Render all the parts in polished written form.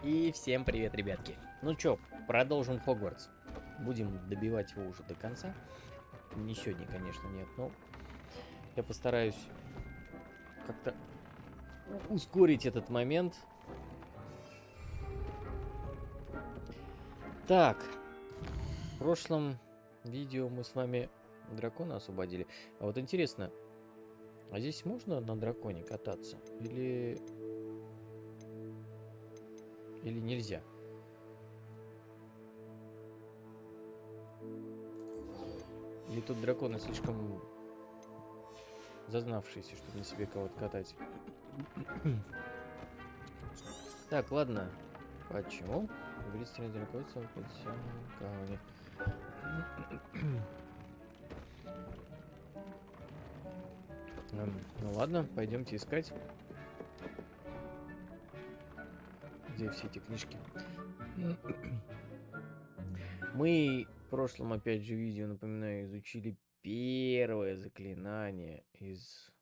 И всем привет, ребятки. Ну чё, продолжим Хогвартс. Будем добивать его уже до конца. Не сегодня, конечно, нет, но я постараюсь как-то ускорить этот момент. Так, в прошлом видео мы с вами дракона освободили. А вот интересно, а здесь можно на драконе кататься? Или нельзя? Или тут драконы слишком зазнавшиеся, чтобы на себе кого-то катать? Так, ладно. Почему? Говорит, страна находится под камни. Ну ладно, пойдемте искать. Где все эти книжки? Мы в прошлом, опять же, видео, напоминаю, изучили первое заклинание из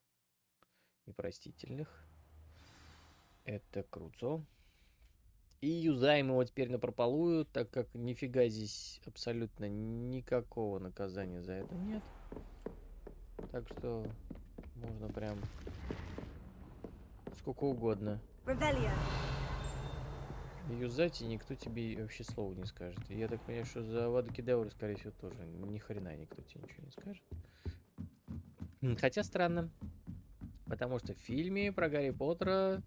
непростительных. Это круто. И юзаем его теперь напропалую, так как нифига здесь абсолютно никакого наказания за это нет. Так что можно прям сколько угодно юзать, и никто тебе вообще слова не скажет. И я так понимаю, что за Авада Кедавра, скорее всего, тоже ни хрена никто тебе ничего не скажет. Хотя странно, потому что в фильме про Гарри Поттера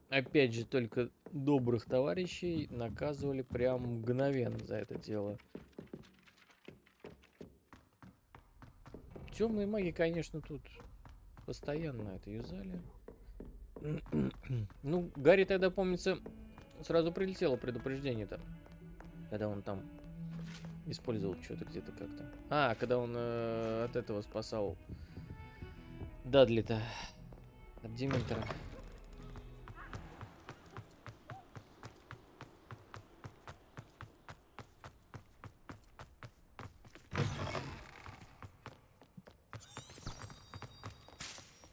опять же только добрых товарищей наказывали прям мгновенно за это дело. Темные маги, конечно, тут постоянно это юзали. Ну, Гарри тогда, помнится, сразу прилетело предупреждение-то, когда он там использовал что-то где-то как-то. А, когда он от этого спасал Дадли-то. От Дементора.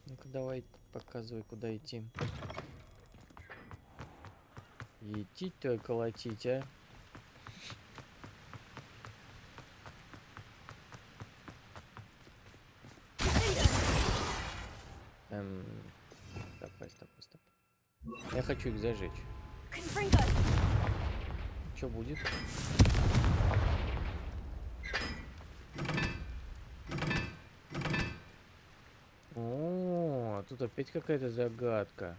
Ну-ка, давай, показывай, куда идти. Идти-то колотить, а? Стоп. Я хочу их зажечь. Что будет? О, тут опять какая-то загадка.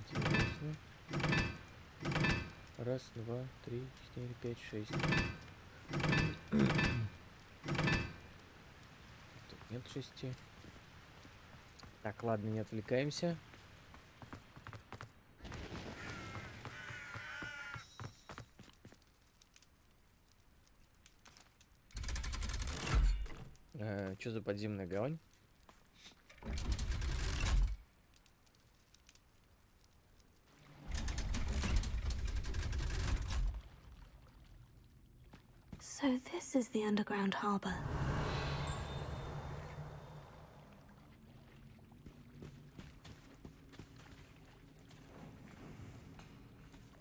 Интересно. Раз, два, три, четыре, пять, шесть. Тут нет 6. Так, ладно, не отвлекаемся. Что за подземная гавань? So this is the underground harbor.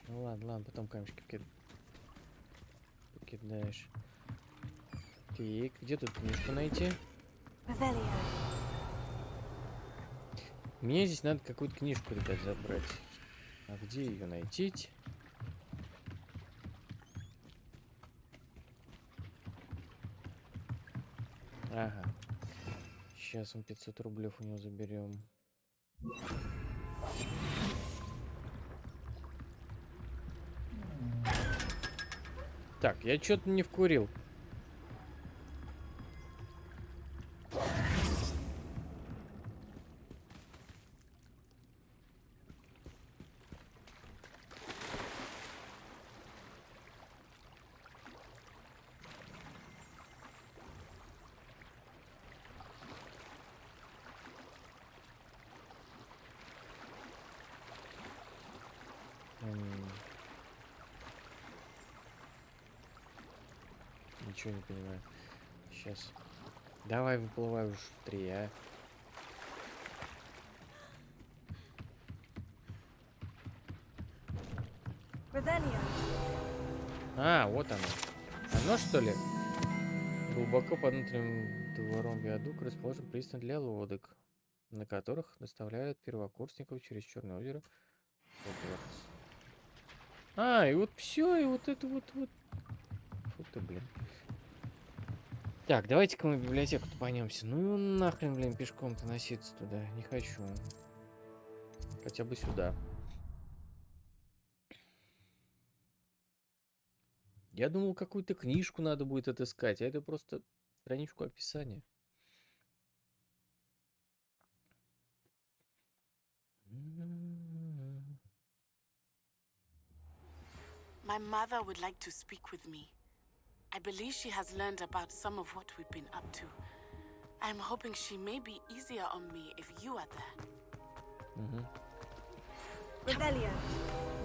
Ну ладно, потом камешки покидаешь. Так, где тут книжку найти? Мне здесь надо какую-то книжку, ребят, забрать. А где ее найти? Ага. Сейчас мы 500 рублей у него заберем. Так, я что-то не вкурил. Ничего не понимаю. Сейчас. Давай, выплывай уже быстрее, а? Вот оно. Оно, что ли? Глубоко под внутренним двором виадук расположен пристань для лодок, на которых доставляют первокурсников через Черное озеро. Хогвартс. А, и вот все, и вот это вот. Фу ты, блин. Так, давайте-ка мы в библиотеку тупанемся. Ну нахрен, блин, пешком-то носиться туда. Не хочу. Хотя бы сюда. Я думал, какую-то книжку надо будет отыскать, а это просто страничку описания. My mother would like to speak with me. I believe she has learned about some of what we've been up to. I'm hoping she may be easier on me if you are there.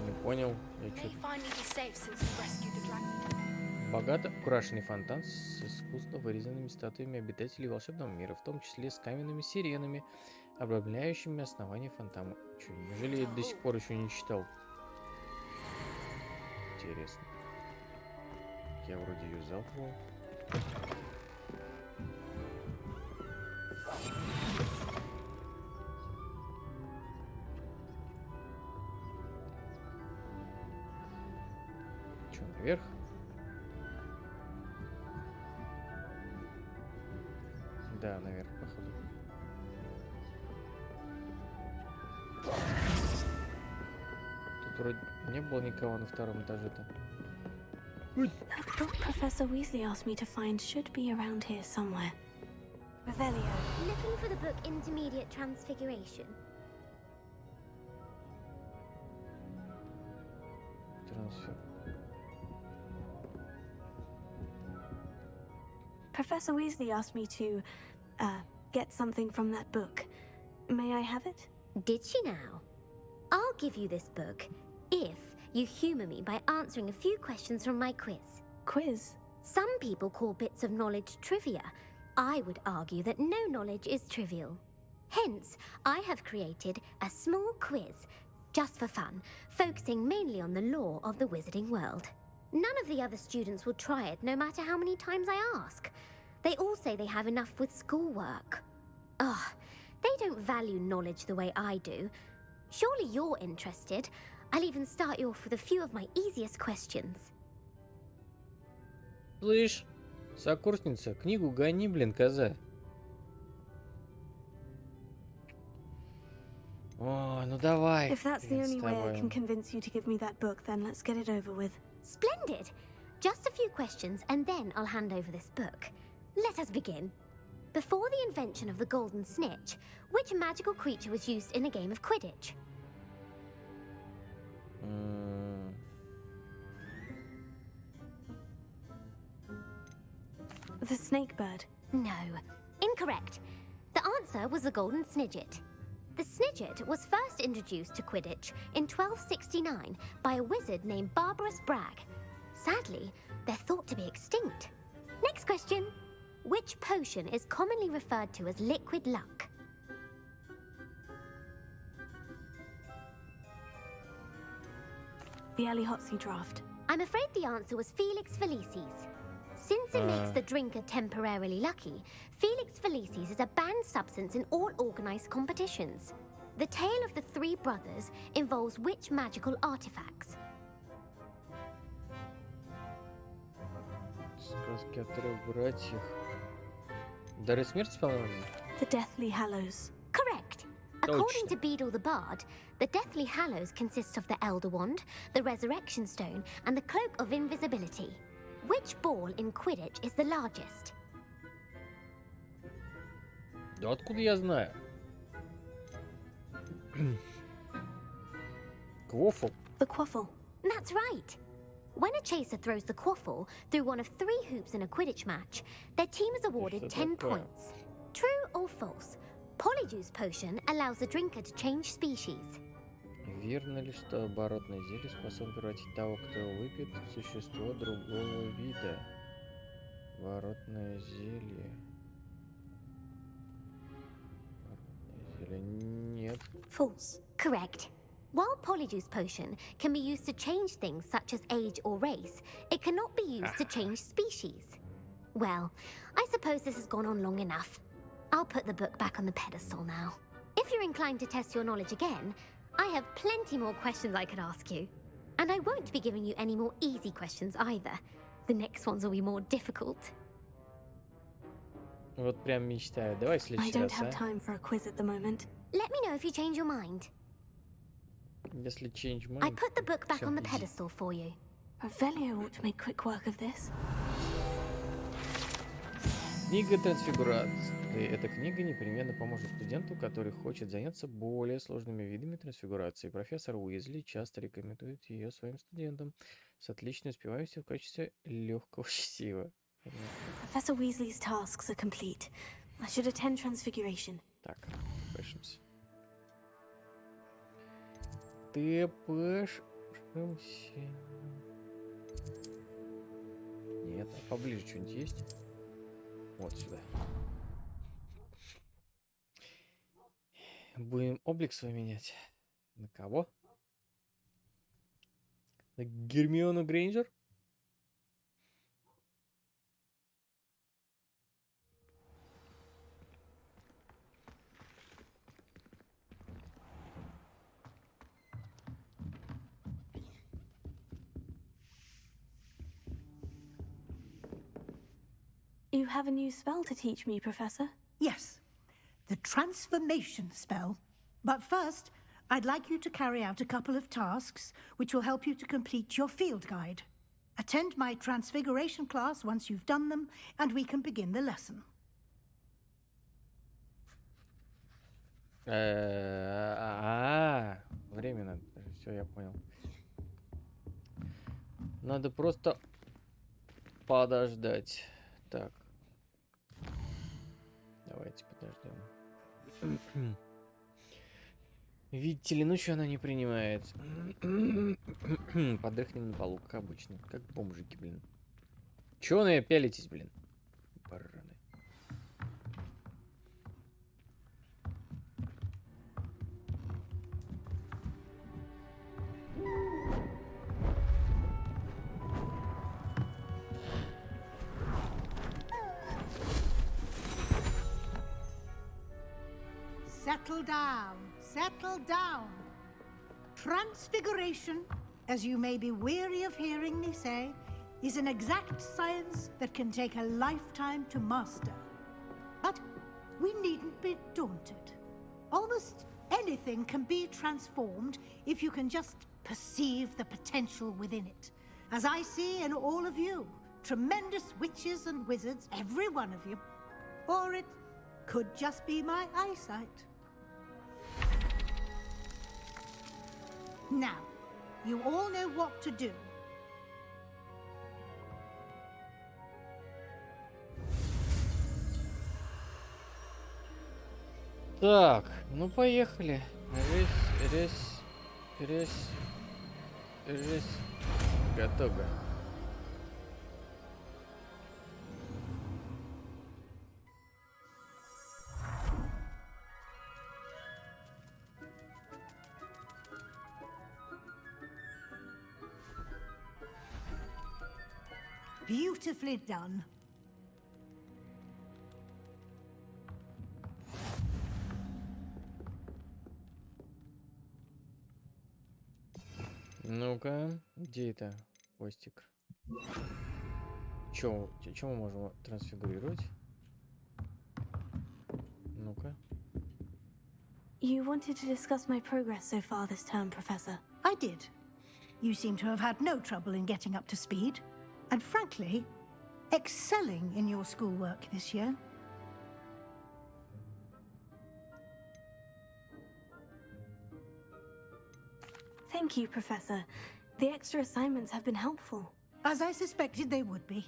Не понял. Богато украшенный фонтан с искусно вырезанными статуями обитателей волшебного мира, в том числе с каменными сиренами, обрамляющими основание фонтана. Чё, неужели я до сих пор еще не читал? Интересно. Я вроде юзал, по-моему. Че, наверх? Да, наверх, походу. Тут вроде не было никого на втором этаже-то. The book Professor Weasley asked me to find should be around here somewhere. Revelio. Looking for the book Intermediate Transfiguration. Трансфер. Professor Weasley asked me to, get something from that book. May I have it? Did she now? I'll give you this book if you humor me by answering a few questions from my quiz. Quiz? Some people call bits of knowledge trivia. I would argue that no knowledge is trivial. Hence, I have created a small quiz, just for fun, focusing mainly on the lore of the wizarding world. None of the other students will try it, no matter how many times I ask. They all say they have enough with schoolwork. Ugh, they don't value knowledge the way I do. Surely you're interested. I'll even start you off with a few of my easiest questions. Слышь, сокурсница, книгу гони, блин, коза. О, ну давай. If that's the блин, с only way I тобой. can convince you to give me that book, then let's get it over with. Splendid! Just a few questions and then I'll hand over this book. Let us begin. Before the invention of the golden snitch, which magical creature was used in a game of Quidditch? The snake bird. No. Incorrect. The answer was the golden snidget. The snidget was first introduced to Quidditch in 1269 by a wizard named Barbarous Bragg. Sadly, they're thought to be extinct. Next question. Which potion is commonly referred to as liquid luck? The Allihotzi draft. I'm afraid the answer was Felix Felicis. Since it makes the drinker temporarily lucky, Felix Felicis is a banned substance in all organized competitions. The tale of the three brothers involves which magical artifacts? Сказки о трех братьях. Дары смерти, по-моему. The Deathly Hallows. Correct. According to Beedle the Bard, the Deathly Hallows consists of the Elder Wand, the Resurrection Stone, and the Cloak of Invisibility. Which ball in Quidditch is the largest? Да откуда я знаю? Квофл. The Quaffle. That's right. When a chaser throws the quaffle through one of 3 hoops in a Quidditch match, their team is awarded 10 points. True or false? Polyjuice potion allows the drinker to change species. Верно ли, что оборотное зелье способно превратить того, кто его выпьет, в существо другого вида? Приворотное зелье. Приворотное зелье. Нет. False. Correct. While Polyjuice Potion can be used to change things such as age or race, it cannot be used to change species. Well, I suppose this has gone on long enough. I'll put the book back on the pedestal now. If you're inclined to test your knowledge again, I have plenty more questions I could ask you. And I won't be giving you any more easy questions either. The next ones will be more difficult. Вот прям мечтаю. Давай в I следующий don't раз, have а? time for a quiz at the moment. Let me know if you change your mind. Если change I mind. put the book back Всё, on the иди. pedestal for you. Revelio ought to make quick work of this. Книга трансфигурации. Эта книга непременно поможет студенту, который хочет заняться более сложными видами трансфигурации. Профессор Уизли часто рекомендует ее своим студентам с отличной успеваемостью в качестве легкого чтива. Professor Weasley's tasks are complete. I should attend Transfiguration. Так, пишемся. Ты пишемся. Нет, а поближе что-нибудь есть? Вот сюда. Будем облик свой менять. На кого? На Гермиону Грейнджер? You have a new spell to teach me, Professor? Yes, the transformation spell. But first, I'd like you to carry out a couple of tasks which will help you to complete your field guide. Attend my transfiguration class once you've done them, and we can begin the lesson. Время надо. Все, я понял. Надо просто подождать. Так. Давайте подождем. Видите ли, ночью она не принимает. Подыхнем на полу, как обычно. Как бомжики, блин. Чего на нее пялитесь, блин? Бараны. Settle down, settle down. Transfiguration, as you may be weary of hearing me say, is an exact science that can take a lifetime to master. But we needn't be daunted. Almost anything can be transformed if you can just perceive the potential within it. As I see in all of you, tremendous witches and wizards, every one of you. Or it could just be my eyesight. Now, you all know what to do. Так, ну поехали. Резь. Готово. Beautifully done. Ну-ка, где это хвостик? Чё мы можем трансфигурировать? Ну-ка. You wanted to discuss my progress so far this term, Professor. I did. You seem to have had no trouble in getting up to speed. And frankly, excelling in your schoolwork this year. Thank you, Professor. The extra assignments have been helpful. As I suspected they would be.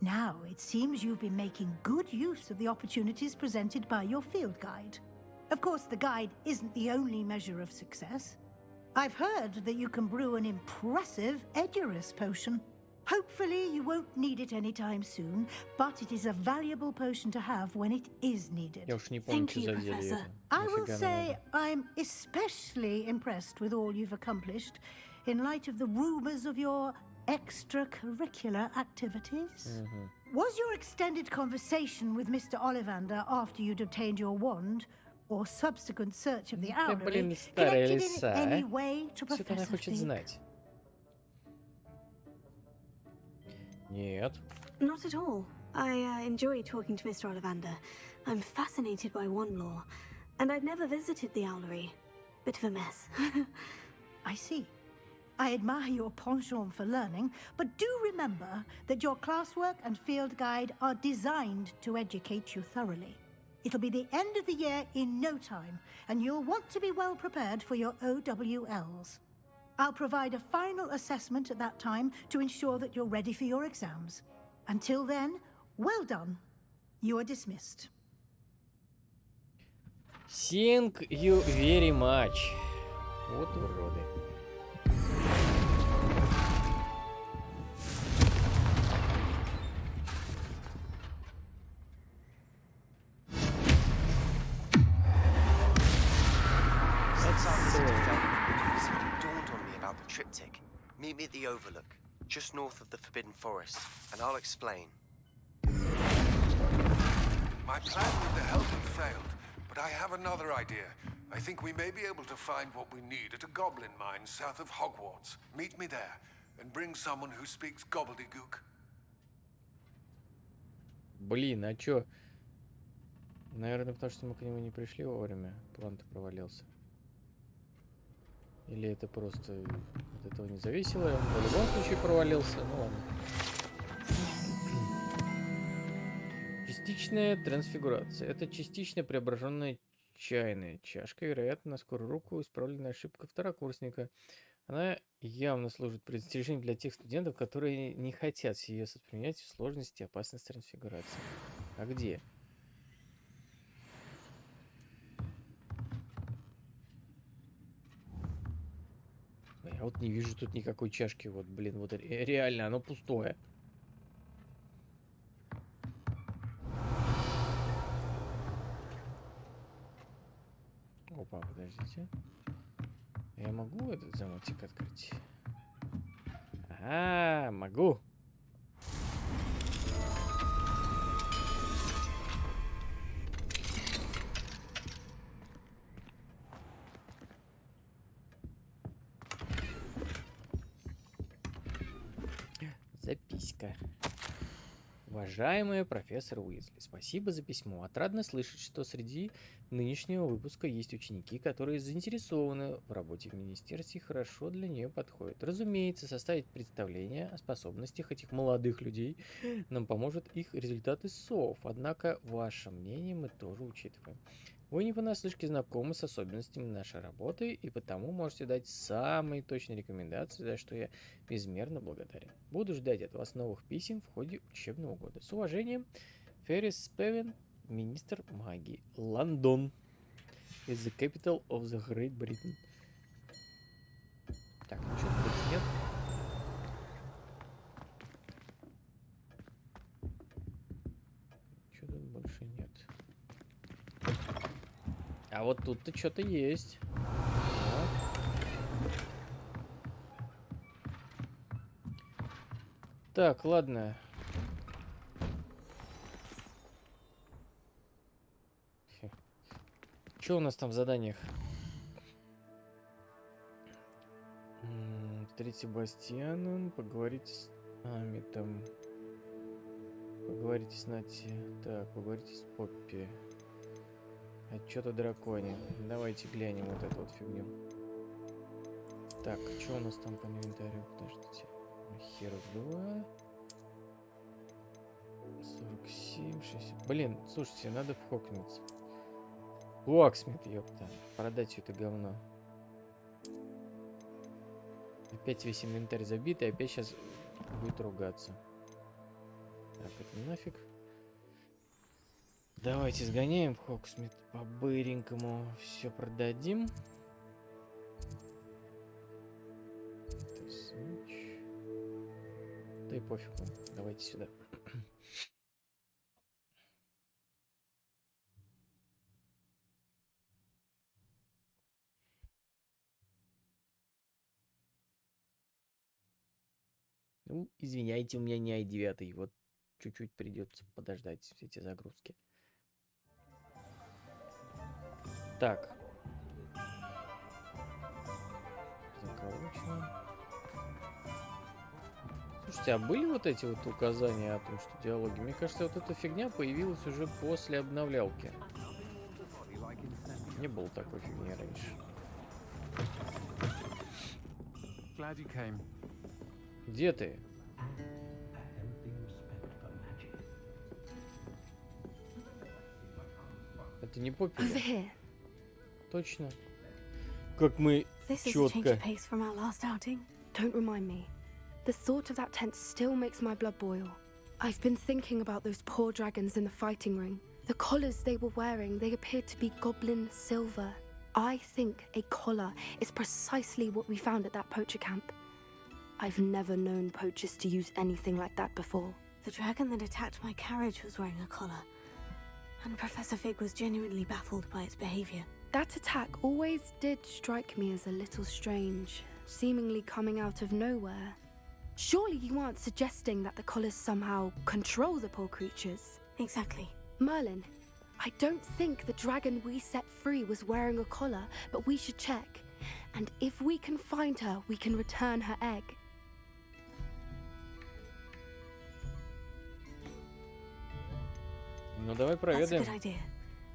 Now, it seems you've been making good use of the opportunities presented by your field guide. Of course, the guide isn't the only measure of success. I've heard that you can brew an impressive Edurus potion. Hopefully you won't need it anytime soon, but it is a valuable potion to have when it is needed. Я уж не помню, Thank что you, за зелье Professor. это. I will Нафига say надо? I'm especially impressed with all you've accomplished in light of the rumors of your extracurricular activities. Was your extended conversation with Mr. Ollivander after you'd obtained your wand, or subsequent search of the Да, owlery, блин, старая connected in лиса, any а? way to Что-то она Professor хочет Fig? знать. Нет. Not at all. I enjoy talking to Mr. Ollivander. I'm fascinated by wand lore, and I've never visited the owlery. Bit of a mess. I see. I admire your penchant for learning, but do remember that your classwork and field guide are designed to educate you thoroughly. It'll be the end of the year in no time, and you'll want to be well prepared for your OWLs. I'll provide a final assessment at that time to ensure that you're ready for your exams. Until then, well done. You are dismissed. Thank you very much. Вот уроды. Something dawned on me about the triptych. Meet me at the Overlook, just north of the Forbidden Forest, and I'll explain. My plan with the helmet failed, but I have another idea. I think we may be able to find what we need at a goblin mine south of Hogwarts. Meet me there, and bring someone who speaks gobbledygook. Блин, а чё? Наверное, потому что мы к нему не пришли вовремя. План-то провалился. Или это просто от этого не зависело, и он в любом случае провалился. Ну ладно. Частичная трансфигурация. Это частично преображенная чайная чашка, вероятно, на скорую руку исправленная ошибка второкурсника. Она явно служит предостережением для тех студентов, которые не хотят всерьез воспринять сложности и опасность трансфигурации. А где? Я вот не вижу тут никакой чашки. Вот, блин, вот реально, оно пустое. Опа, подождите. Я могу этот замочек открыть? Ага, могу. Записка. Уважаемая профессор Уизли, спасибо за письмо. Отрадно слышать, что среди нынешнего выпуска есть ученики, которые заинтересованы в работе в министерстве и хорошо для нее подходят. Разумеется, составить представление о способностях этих молодых людей нам поможет их результаты СОВ, однако ваше мнение мы тоже учитываем. Вы не понаслышке знакомы с особенностями нашей работы и потому можете дать самые точные рекомендации, за что я безмерно благодарен. Буду ждать от вас новых писем в ходе учебного года. С уважением, Феррис Спевен, министр магии. Лондон. Is the capital of the Great Britain. Так, ничего больше нет. Ничего тут больше нет. А вот тут-то что-то есть. Так, ладно. Что у нас там в заданиях? Встретить Себастьяном, поговорить с нами там. Поговорите с Нати. Так, поговорите с Поппи. Отчет о драконе. Давайте глянем вот эту вот фигню. Так, что у нас там по инвентарю? Подождите. Хер 2. 47, 60. Блин, слушайте, надо в Хокнец. Локсмит, ёпта. Продать все это говно. Опять весь инвентарь забит, и опять сейчас будет ругаться. Так, это нафиг. Давайте сгоняем в Хоксмит по-быренькому. Все продадим. Да и пофиг вам. Давайте сюда. Ну, извиняйте, у меня не i9. Вот чуть-чуть придется подождать все эти загрузки. Так. Заколочено. Слушайте, а были вот эти вот указания о том, что диалоги? Мне кажется, вот эта фигня появилась уже после обновлялки. Не было такой фигни раньше. Где ты? Это не Поппи? Over here. Точно. Как мы This is a change четко. of pace from our last outing. Don't remind me. The thought of that tent still makes my blood boil. I've been thinking about those poor dragons in the fighting ring. The collars they were wearing, they appeared to be goblin silver. I think a collar is precisely what we found at that poacher camp. I've never known poachers to use anything like that before. The dragon that attacked my carriage was wearing a collar, and Professor Fig was genuinely baffled by its behavior. That attack always did strike me as a little strange, seemingly coming out of nowhere. Surely you aren't suggesting that the collars somehow control the poor creatures? Exactly. Merlin, I don't think the dragon we set free was wearing a collar, but we should check. And if we can find her, we can return her egg. Ну давай That's a проведаем. good idea.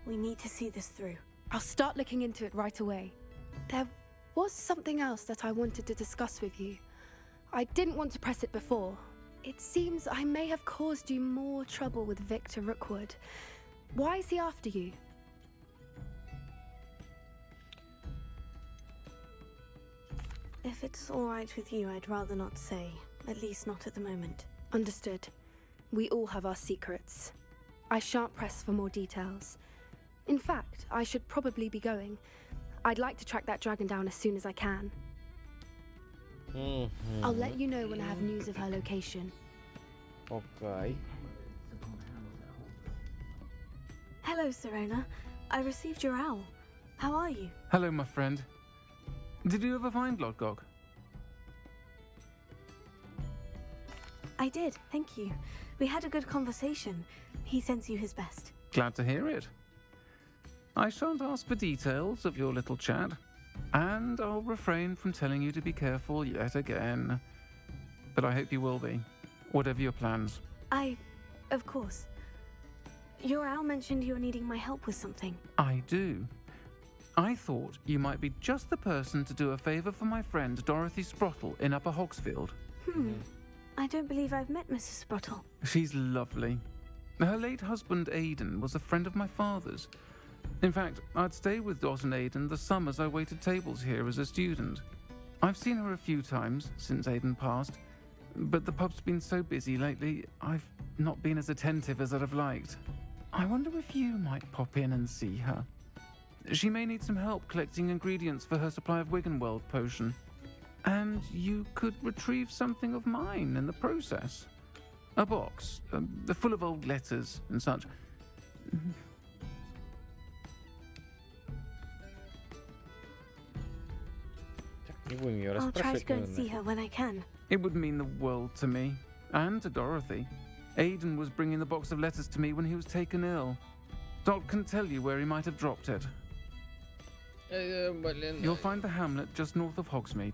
We need to see this through. I'll start looking into it right away. There was something else that I wanted to discuss with you. I didn't want to press it before. It seems I may have caused you more trouble with Victor Rookwood. Why is he after you? If it's all right with you, I'd rather not say. At least not at the moment. Understood. We all have our secrets. I shan't press for more details. In fact, I should probably be going. I'd like to track that dragon down as soon as I can. I'll let you know when I have news of her location. Окей. Hello, Serena. I received your owl. How are you? Hello, my friend. Did you ever find Lodgok? I did, thank you. We had a good conversation. He sends you his best. Glad to hear it. I shan't ask for details of your little chat, and I'll refrain from telling you to be careful yet again. But I hope you will be, whatever your plans. Of course. Your owl mentioned you're needing my help with something. I do. I thought you might be just the person to do a favour for my friend Dorothy Sprottle in Upper Hogsfield. I don't believe I've met Mrs. Sprottle. She's lovely. Her late husband Aidan was a friend of my father's. In fact, I'd stay with Dot and Aidan the summers I waited tables here as a student. I've seen her a few times since Aidan passed, but the pub's been so busy lately, I've not been as attentive as I'd have liked. I wonder if you might pop in and see her. She may need some help collecting ingredients for her supply of Wiggenweld potion. And you could retrieve something of mine in the process. A box, full of old letters and such. Не будем ее I'll try to расспрашивать, go and see наверное. her when I can. It would mean the world to me, and to Dorothy. Aidan was bringing the box of letters to me when he was taken ill. Dot can tell you where he might have dropped it. Блин. You'll find the hamlet just north of Hogsmeade.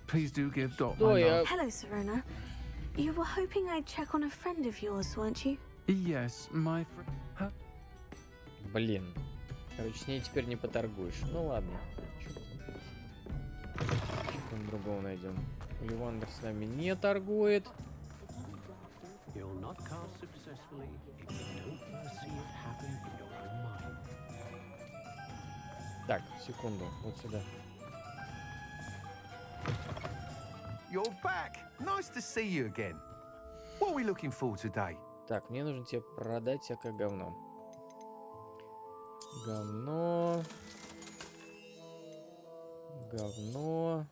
Please do give Dot Oh, my yeah. love. Hello, Serena. You were hoping I'd check on a friend of yours, weren't you? Yes, my friend. Блин. Короче, с ней теперь не поторгуешь. Ну ладно. Что-нибудь другого найдем. Ливандер с нами не торгует. You'll not cast successfully if you don't first see it happen in your own mind. Так, секунду. Вот сюда. You're back. Nice to see you again. What are we looking for today? Так, мне нужно тебе продать всякое говно. Говно. Говно.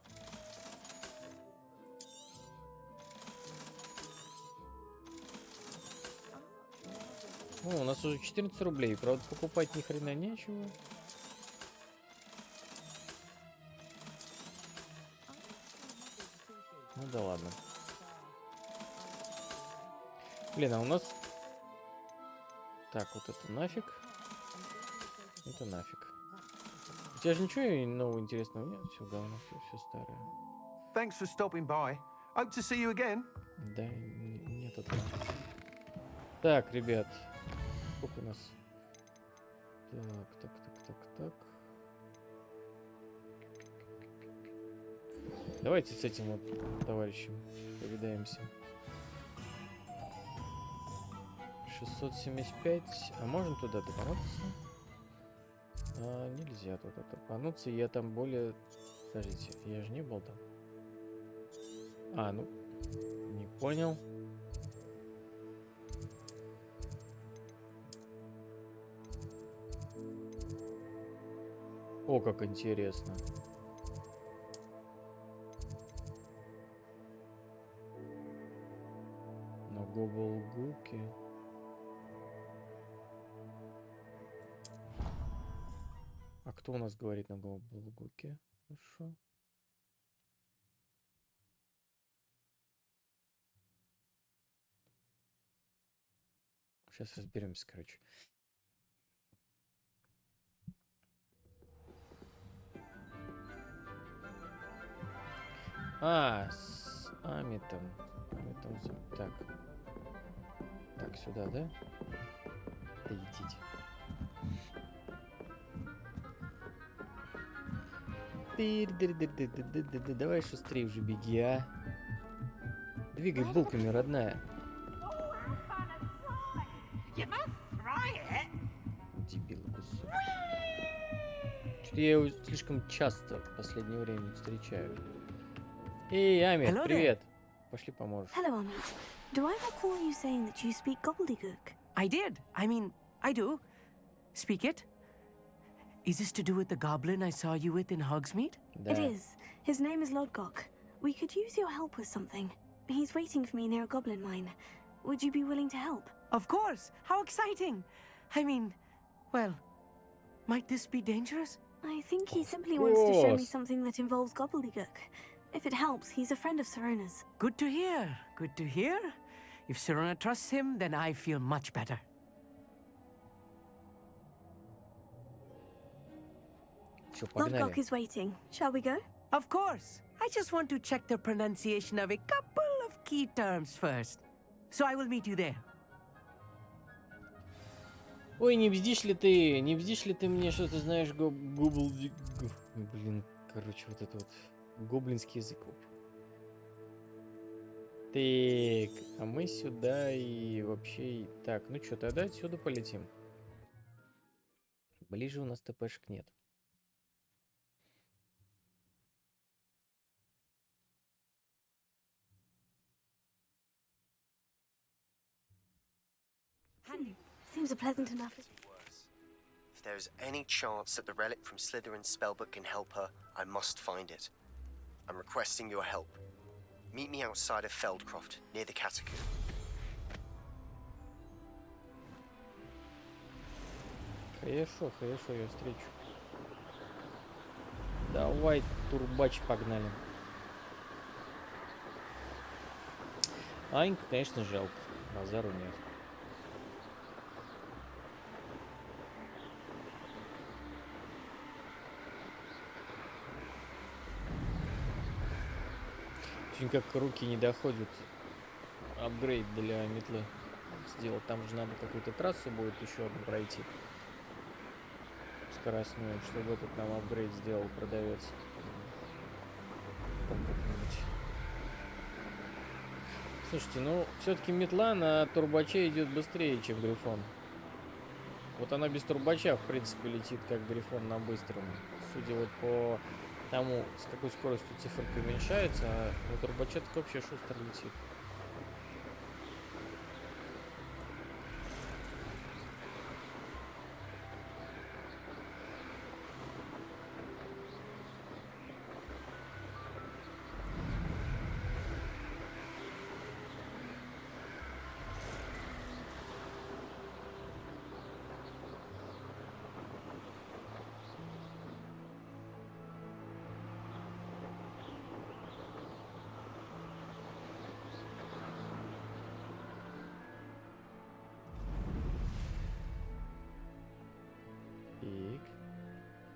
О, у нас уже 14 рублей. Правда, покупать ни хрена нечего. Ну да ладно. Блин, а у нас... Так, вот это нафиг. Это нафиг. У тебя же ничего нового интересного нет? Все говно, все старое. Thanks for stopping by. Hope to see you again. Да, нет этого. Так, ребят. Сколько у нас? Так. Давайте с этим вот товарищем повидаемся. 675. А можем туда топануться? Нельзя туда топануться. Я там более... Подождите, я же не был там. Ну... Не понял. О, как интересно. На Гоблгуке. А кто у нас говорит на Гоблгуке? Хорошо. Сейчас разберемся, короче. С Амитом. Так. Так, сюда, да? Да идите. Давай шустрее уже беги, а. Двигай булками, родная. Дебил кусок. Что-то я его слишком часто в последнее время встречаю. Эй, Амит, привет. Пошли поможешь. Hello, Amit. Do I recall you saying that you speak gobbledygook? I did. I do. Speak it. Is this to do with the goblin I saw you with in Hogsmeade? It is. His name is Lodgok. We could use your help with something. He's waiting for me near a goblin mine. Would you be willing to help? Of course. How exciting. Well, might this be dangerous? I think he simply wants to show me something that involves gobbledygook. If it helps, he's a friend of Sirona's. Good to hear. Good to hear. If Sirona trusts him, then I feel much better. Lodgok is waiting. Shall we go? Of course. I just want to check the pronunciation of a couple of key terms first. So I will meet you there. Ой, не бздишь ли ты мне, что ты знаешь Блин, короче, вот это вот гоблинский язык. Так, а мы сюда и вообще... Так, ну что, тогда отсюда полетим. Ближе у нас ТПшек нет. Seems a pleasant enough. If there's any chance that the relic from Slytherin's spellbook can help her, I must find it. I'm requesting your help. Meet me outside of Feldcroft, near the catacomb. Хорошо, я встречу. Давай, турбач, погнали. Анька, конечно, жалко. Базару нет. Очень как руки не доходят. Апгрейд для метлы сделать. Там же надо какую-то трассу будет еще одну пройти. Скоростную, чтобы этот нам апгрейд сделал продавец. Там как-нибудь. Слушайте, ну все-таки метла на турбаче идет быстрее, чем грифон. Вот она без турбача, в принципе, летит как грифон на быстром. Судя вот по тому, с какой скоростью циферка уменьшается, а на турбаче так вообще шустро летит.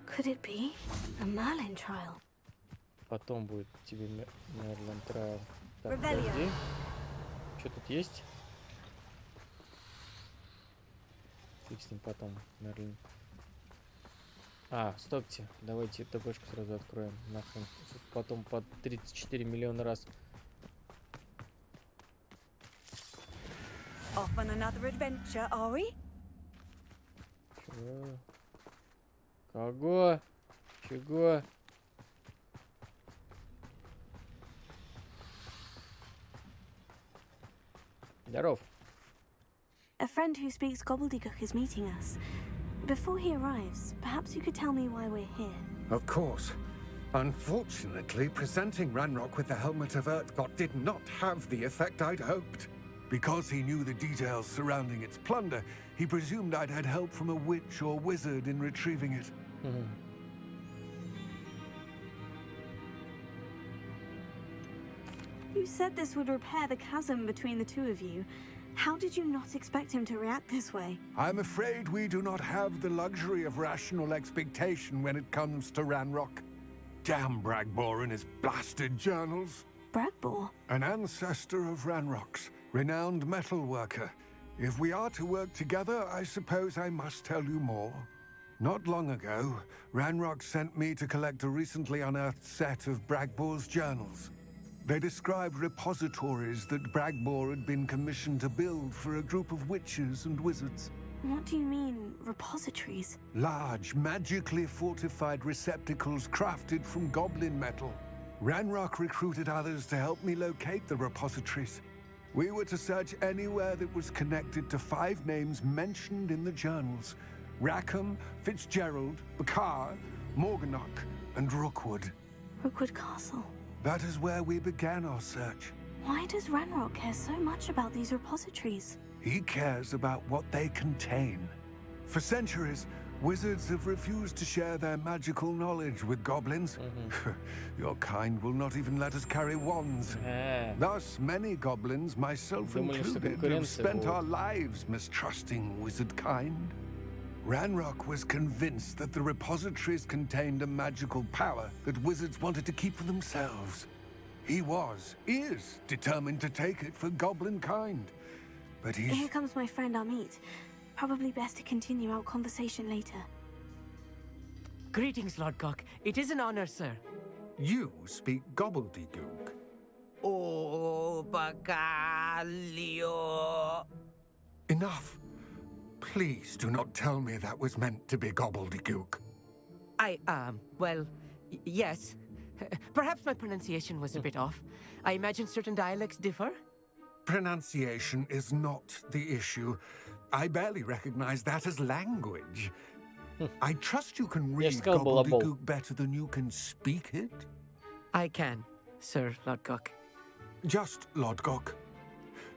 Could it be a Merlin trial? Потом будет тебе Мерлин Трайл. Так, Ревелио. подожди. Что тут есть? Фиг с ним потом, Мерлин. А, стопте. Давайте ТПшку сразу откроем. Нахрен. Потом по 34 миллиона раз. Off on another adventure, are we? Чего? Кого? Чего? Здоров. A friend who speaks gobbledygook is meeting us. Before he arrives, perhaps you could tell me why we're here. Of course. Unfortunately, presenting Ranrock with the Helmet of Urtkot did not have the effect I'd hoped. Because he knew the details surrounding its plunder, he presumed I'd had help from a witch or wizard in retrieving it. You said this would repair the chasm between the two of you. How did you not expect him to react this way? I'm afraid we do not have the luxury of rational expectation when it comes to Ranrock. Damn Bragbor and his blasted journals. Bragbor? An ancestor of Ranrock's, renowned metal worker. If we are to work together, I suppose I must tell you more. Not long ago, Ranrock sent me to collect a recently unearthed set of Bragbor's journals. They described repositories that Bragbor had been commissioned to build for a group of witches and wizards. What do you mean, repositories? Large, magically fortified receptacles crafted from goblin metal. Ranrock recruited others to help me locate the repositories. We were to search anywhere that was connected to 5 names mentioned in the journals: Rackham, Fitzgerald, Bakar, Morganach, and Rookwood. Rookwood Castle. That is where we began our search. Why does Ranrock care so much about these repositories? He cares about what they contain. For centuries, wizards have refused to share their magical knowledge with goblins. Your kind will not even let us carry wands. Thus, many goblins, myself included, have spent our lives mistrusting wizard kind. Ranrock was convinced that the repositories contained a magical power that wizards wanted to keep for themselves. He is determined to take it for goblin kind. But he's... Here comes my friend Amit. Probably best to continue our conversation later. Greetings, Lord Cock. It is an honor, sir. You speak gobbledygook. Oh, Bagalio. Enough. Please do not tell me that was meant to be gobbledygook. Well, yes. Perhaps my pronunciation was a bit off. I imagine certain dialects differ? Pronunciation is not the issue. I barely recognize that as language. I trust you can read gobbledygook better than you can speak it? I can, Sir Lodgok. Just Lodgok.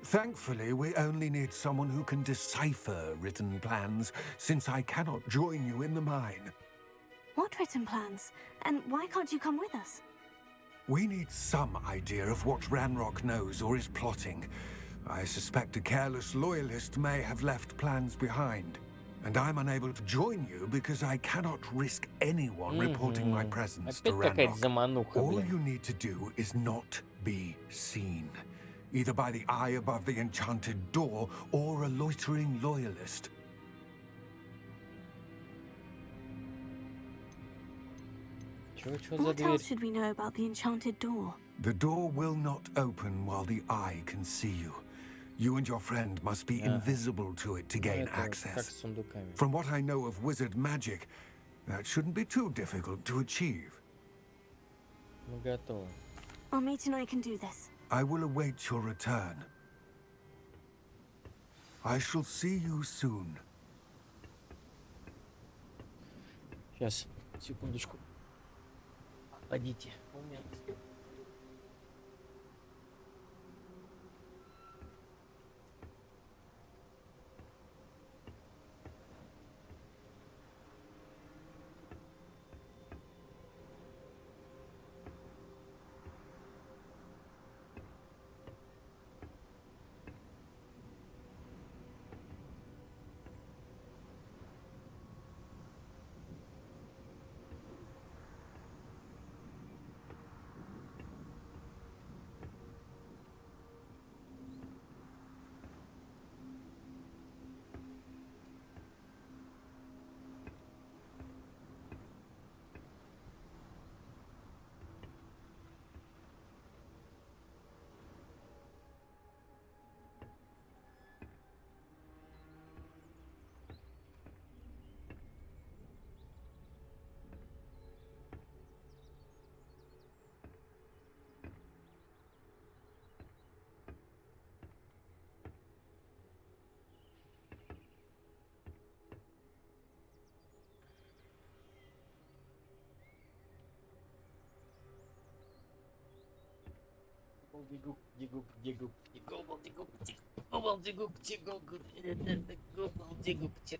Thankfully, we only need someone who can decipher written plans, since I cannot join you in the mine. What written plans? And why can't you come with us? We need some idea of what Ranrock knows or is plotting. I suspect a careless loyalist may have left plans behind. And I'm unable to join you because I cannot risk anyone reporting my presence to Ranrock. All you need to do is not be seen. Either by the eye above the enchanted door or a loitering loyalist. What else should we know about the enchanted door? The door will not open while the eye can see you. You and your friend must be invisible to it to gain access. From what I know of wizard magic, that shouldn't be too difficult to achieve. Amit and I can do this. I will await your return. I shall see you soon. Сейчас, секундочку. Погодите. Момент.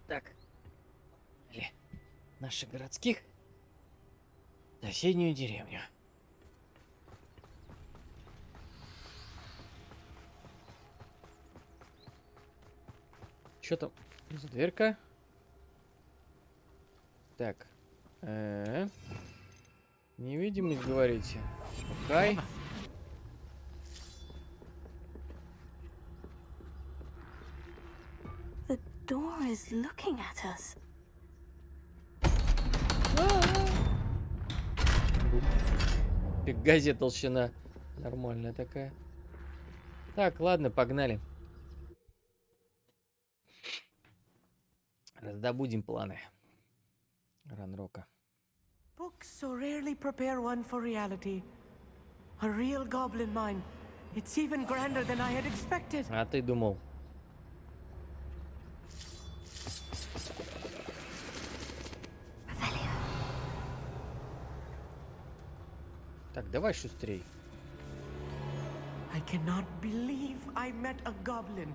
Так. Наших городских в соседнюю деревню. Что там за дверка? Так. Невидимость, говорите? Окей. The door is looking at us. Газета толщина. Нормальная такая. Так, ладно, погнали. Раздобудем планы. Ранрока. Books so rarely prepare one for reality. A real goblin mine. It's even grander than I had expected. А ты думал? Так, давай шустрей. I cannot believe I met a goblin.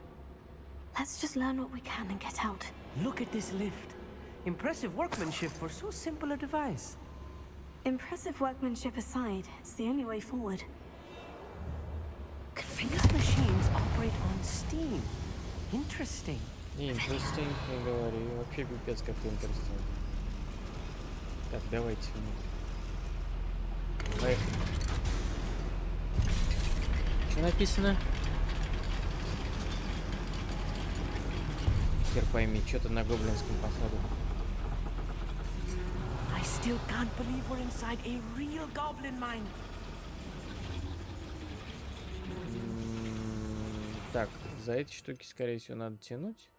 Let's just learn what we can and get out. Look at this lift. Impressive workmanship for so simple a device. Impressive workmanship aside, it's the only way forward. These machines operate on steam. Interesting. Interesting, не говори. Вообще пипец как interesting. Так, давайте. Поехали. Что написано? Хер пойми, что-то на гоблинском походу. I still can't believe we're inside a real goblin mine. Так, за эти штуки, скорее всего, надо тянуть.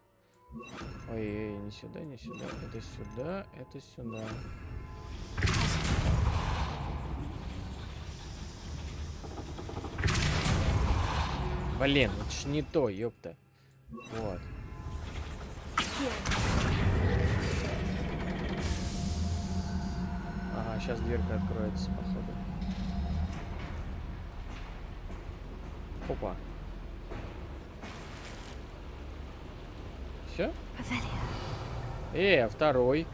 Ой, не сюда, не сюда. Это сюда, это сюда. Блин, это ж не то, ёпта. Вот. Ага, сейчас дверка откроется, походу. Опа. Все? А второй.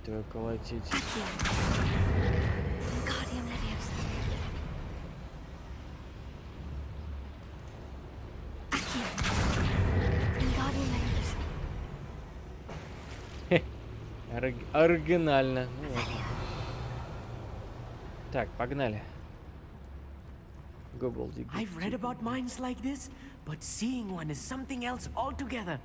Твою колотить. Оригинально. Ну, ладно. Так, погнали. I've read about mines like this, but seeing one is something else altogether.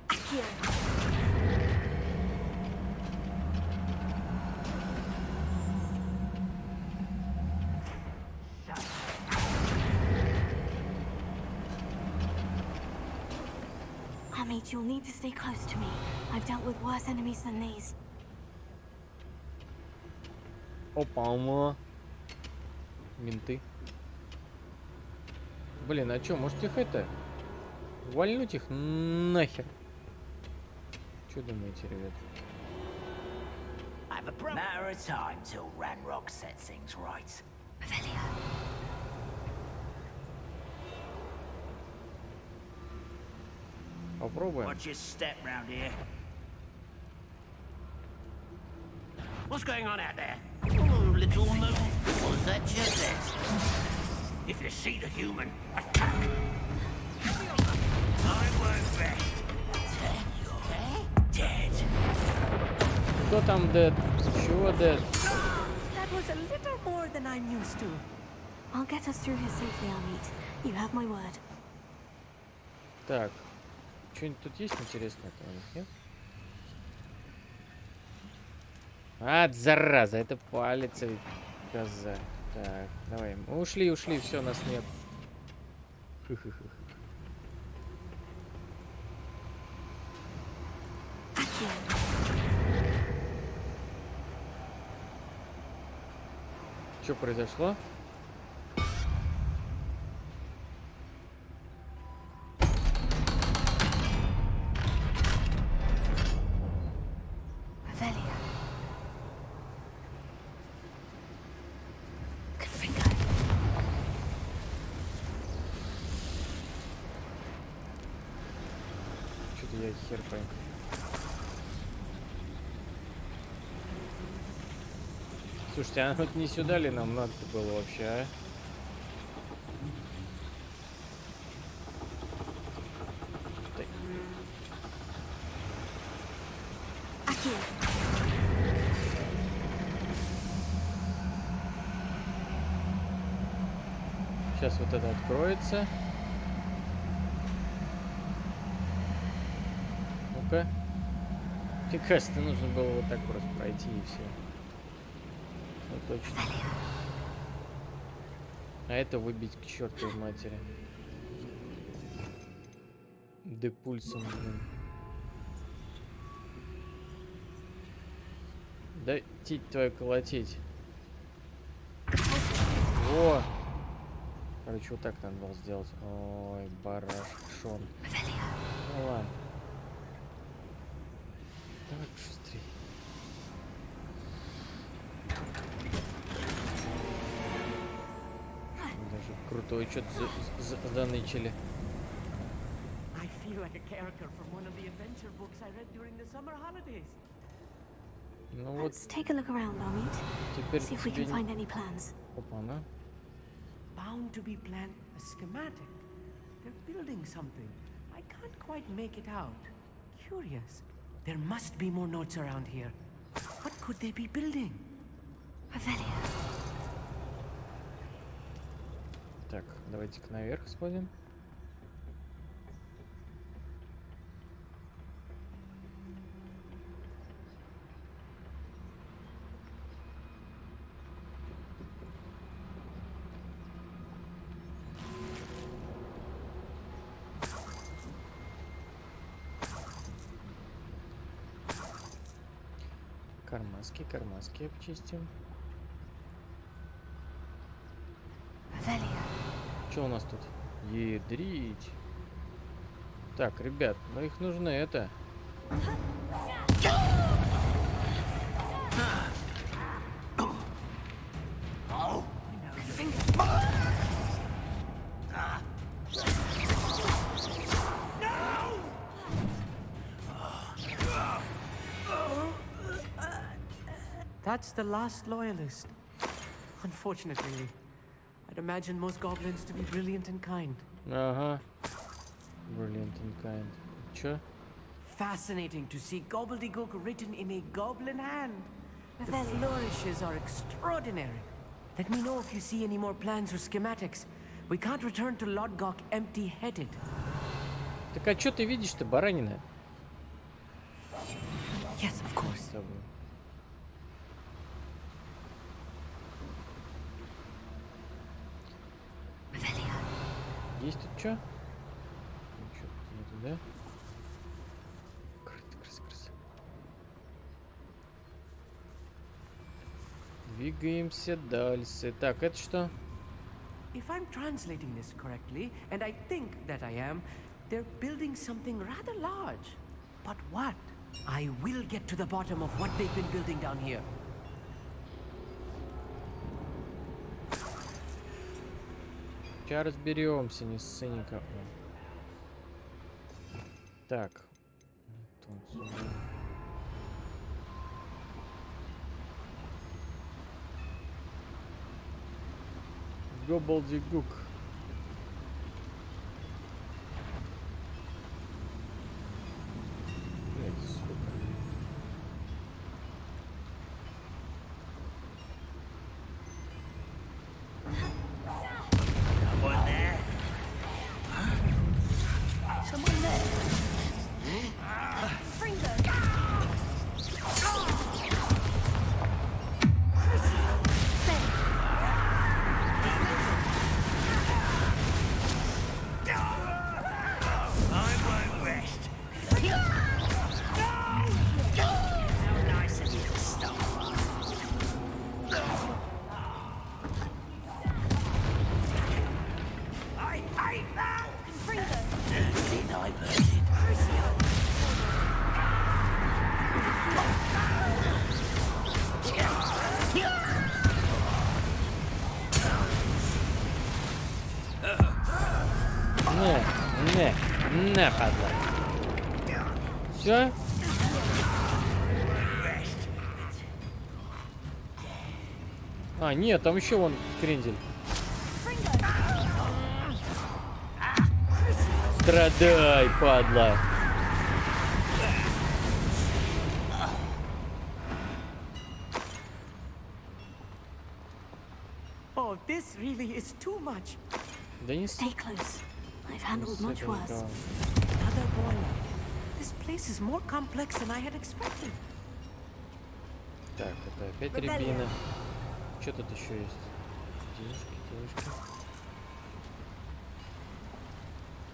Amit, you'll need to stay close to me. I've dealt with worse enemies than these. Опа, менты. Блин, а чё, может их это? Вальнуть их нахер? Чё думаете, ребят? Matter of time till Ranrock sets things right. Попробуем. Watch your step round here. What's going on out there? Oh, little moon. Was that just it? If you see the human, attack! I work best. Turn your head dead. Кто там dead? Чего dead? That was a little more than I'm used to. I'll get us through here safely, Amit. You have my word. Так. Что-нибудь тут есть интересное? Нет? А, зараза, это палец, коза. Так, давай. Мы ушли, все, нас нет. Хы-хы-хы. Что произошло? Что-то я хер пойму. Слушайте, а вот не сюда ли нам надо было вообще, а? Сейчас вот это откроется. Ну-ка. Мне кажется, нужно было вот так просто пройти и все. Ну точно. А это выбить к чертовой матери. Депульсом, блин. Да тить твою колотить. О! Короче, вот так надо было сделать. Ой, барашон. Ну ладно. Давай быстрее. Даже крутой что-то занычили. Ну вот. Теперь тебе... Опа-на. Bound to be planned a schematic. They're building something. I can't quite make it out. Curious. There must be more notes around here. What could they be building? Так, давайте-ка наверх сходим. Кармаски обчистим. Что у нас тут? Ядрить. Так, ребят, ну их нужно это. That's the last loyalist. Unfortunately, I'd imagine most goblins to be brilliant and kind. Ага. Brilliant and kind. Чё? Fascinating to see gobbledygook written in a goblin hand. The flourishes are extraordinary. Let me know if you see any more plans or schematics. We can't return to Lodgok empty-headed. Так а чё ты видишь-то, баранина? Yes, of course. Есть тут что? Ничего нету, да? Крыса. Двигаемся дальше. Так, это что? If I'm translating this correctly, and I think that I am, they're building something rather large. But what? I will get to the bottom of what they've been building down here. Сейчас разберемся, не ссыни-ка. Так. Гобалдигук. Не, падла. Все? А, нет, там еще вон крендель. Страдай, падла. Oh, this really is too much. Да не Stay close. I've handled much worse. Another boiler. This place is more complex than I had expected. Так, это опять рябина. Что тут еще есть? Денежки.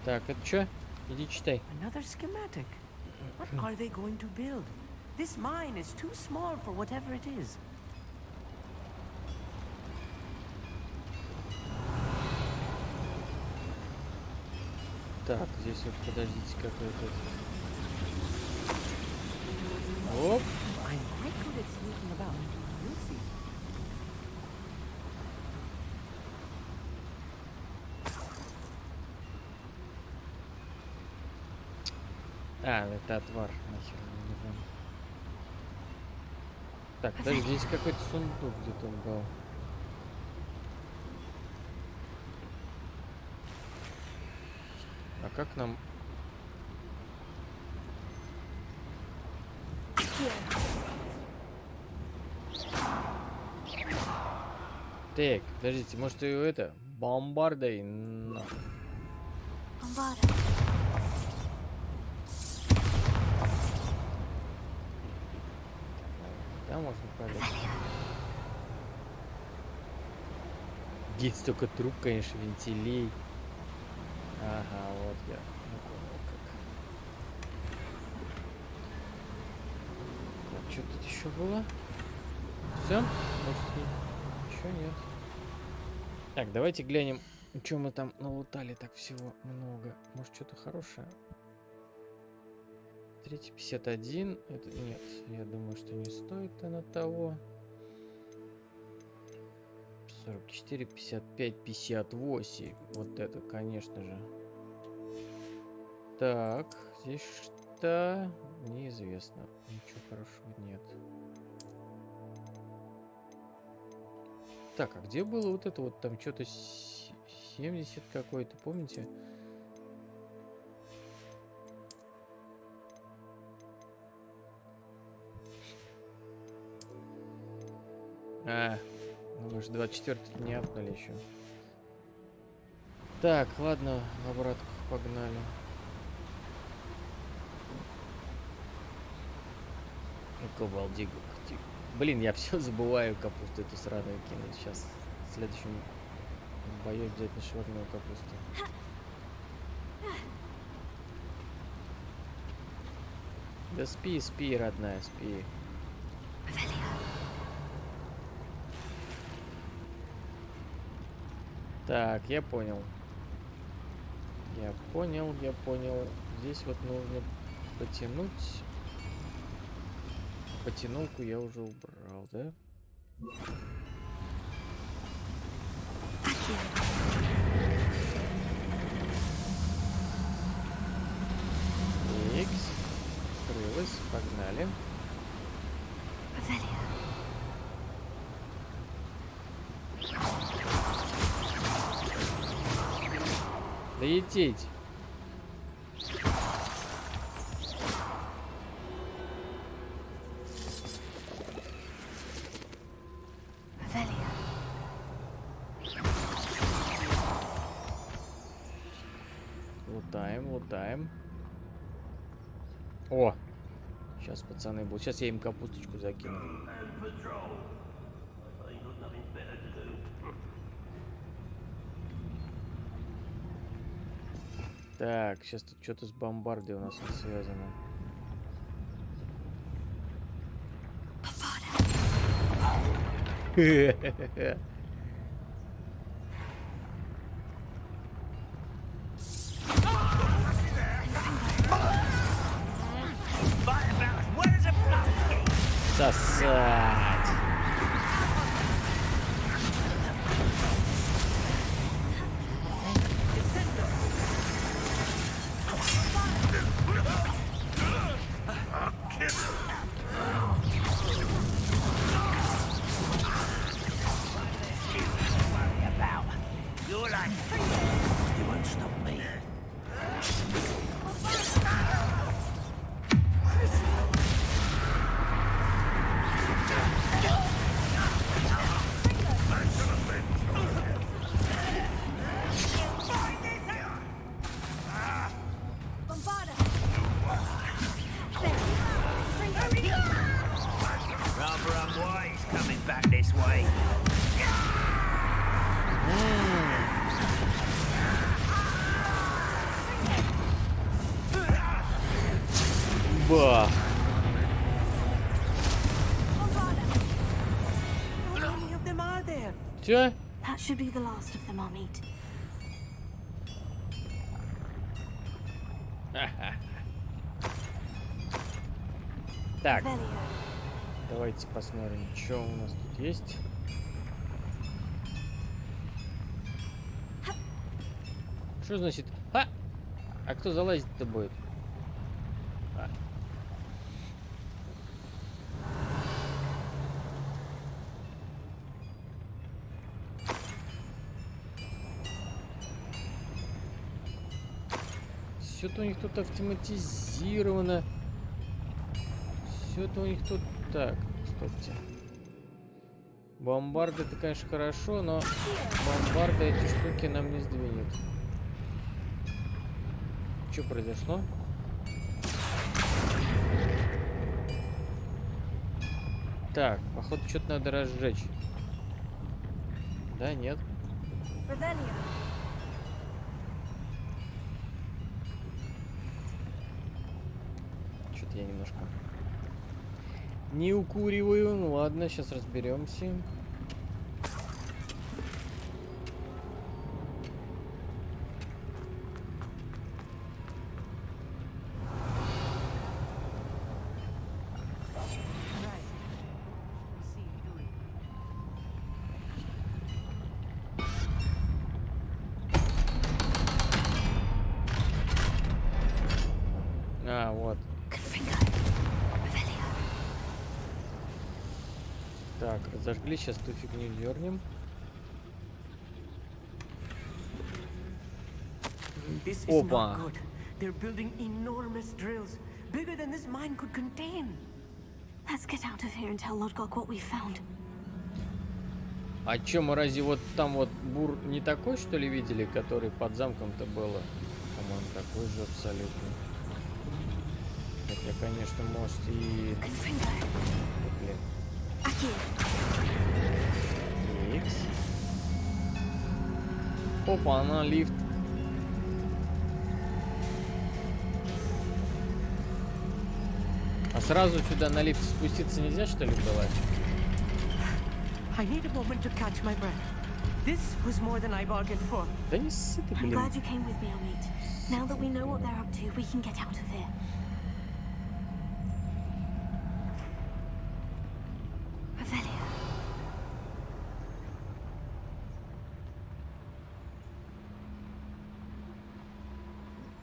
Так, это что? Иди читай. Another schematic. What are they going to build? This mine is too small for whatever it is. Так, здесь вот, подождите, какой-то... Оп! I'm quite good at sneaking about. You'll see. А, это отвар, нахер не нужен. Так, подожди, здесь какой-то сундук где-то он был. А как нам... Так, подождите, может ее это... Бомбардой? Бомбарда. Да, можно прыгать. Есть столько труб, конечно, вентилей. Ага, вот я понял как. Так, что тут еще было? Все? Может, еще нет. Так, давайте глянем, что мы там налутали так всего много. Может, что-то хорошее? 351. Это нет, я думаю, что не стоит оно того. 44, 55, 58. Вот это, конечно же. Так, здесь что? Неизвестно. Ничего хорошего нет. Так, а где было вот это вот там что-то 70 какой-то, помните? А, ну мы же 24 не апнули еще. Так, ладно, в обратку погнали. Кабалдига. Блин, я все забываю капусту эту сраную кинуть. Сейчас в следующем бою обязательно швырну капусту. Да спи, спи, родная, спи. Так, я понял. Я понял. Здесь вот нужно потянуть. Потянулку я уже убрал, да? Икс. Открылась. Погнали. Долететь. Лутаем. О! Сейчас пацаны будут. Сейчас я им капусточку закину. Так, сейчас тут что-то с бомбардой у нас связано. Сосать. Бах! Чё? That should be the last of them, Amit. Так, давайте посмотрим, что у нас тут есть. Что значит? А кто залазить-то будет? Все-то у них тут автоматизировано. Все-то у них тут... Так, стопте. Бомбарды это, конечно, хорошо, но бомбарды эти штуки нам не сдвинет. Что произошло? Так, походу, что-то надо разжечь. Да, нет? Что-то я немножко не укуриваю. Ну ладно, сейчас разберемся. А, вот. Так, разожгли, сейчас ту фигню дернем. Опа. They're building enormous drills, bigger than this mine could contain. Let's get out of here and tell Lodgok what we found. А чё, мы разве вот там вот бур не такой, что ли, видели, который под замком-то было? По-моему, такой же абсолютно. Хотя, конечно, может и... Блин. Икс. Опа, она лифт. А сразу сюда на лифт спуститься нельзя, что ли, было? I need a moment to catch my breath. This was more than I bargained for. Да не ссы ты, I'm блин. glad you came with me, Amit. Now that we know what they're up to, we can get out of here.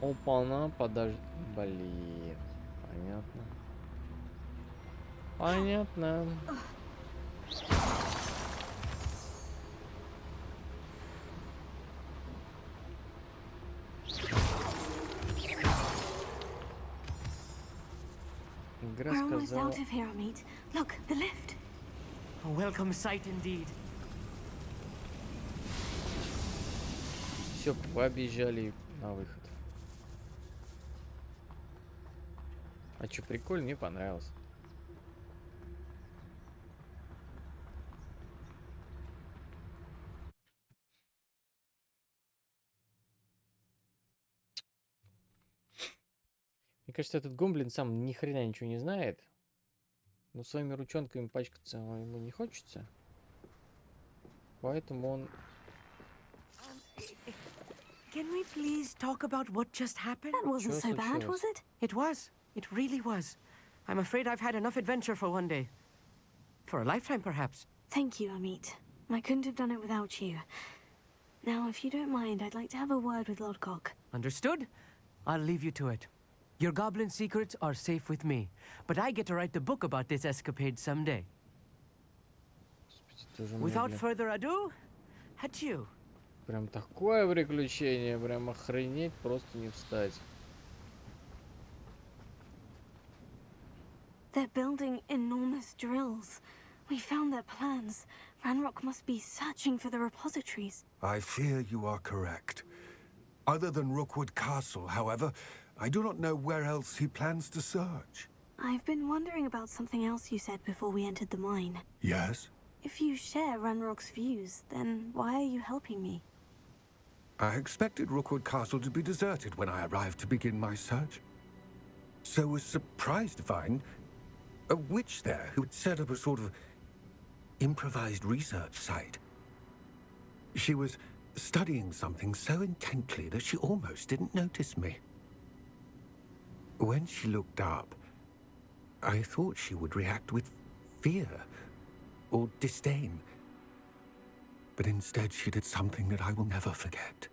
Опа-на, подожди. Блин. Понятно. Понятно. Игра We're almost сказала... out of here, Amit. Look, the lift. A welcome sight indeed. Все, побежали на выход. А что, прикольно, мне понравилось. Мне кажется, этот гомблин сам ни хрена ничего не знает. Но своими ручонками пачкаться ему не хочется. Поэтому он... Can we please talk about what just happened? That wasn't so bad, was it? It was. It really was. I'm afraid I've had enough adventure for one day. For a lifetime, perhaps. Thank you, Amit. I couldn't have done it without you. Now, if you don't mind, I'd like to have a word with Lodgok. Understood? I'll leave you to it. Your goblin secrets are safe with me, but I get to write the book about this escapade someday. Without further ado, adieu. Прям такое приключение, прям охренеть, просто не встать. They're building enormous drills. We found their plans. Ranrock must be searching for the repositories. I fear you are correct. Other than Rookwood Castle, however, I do not know where else he plans to search. I've been wondering about something else you said before we entered the mine. Yes? If you share Ranrock's views, then why are you helping me? I expected Rookwood Castle to be deserted when I arrived to begin my search. So was surprised to find a witch there who had set up a sort of improvised research site. She was studying something so intently that she almost didn't notice me. When she looked up, I thought she would react with fear or disdain. But instead she did something that I will never forget.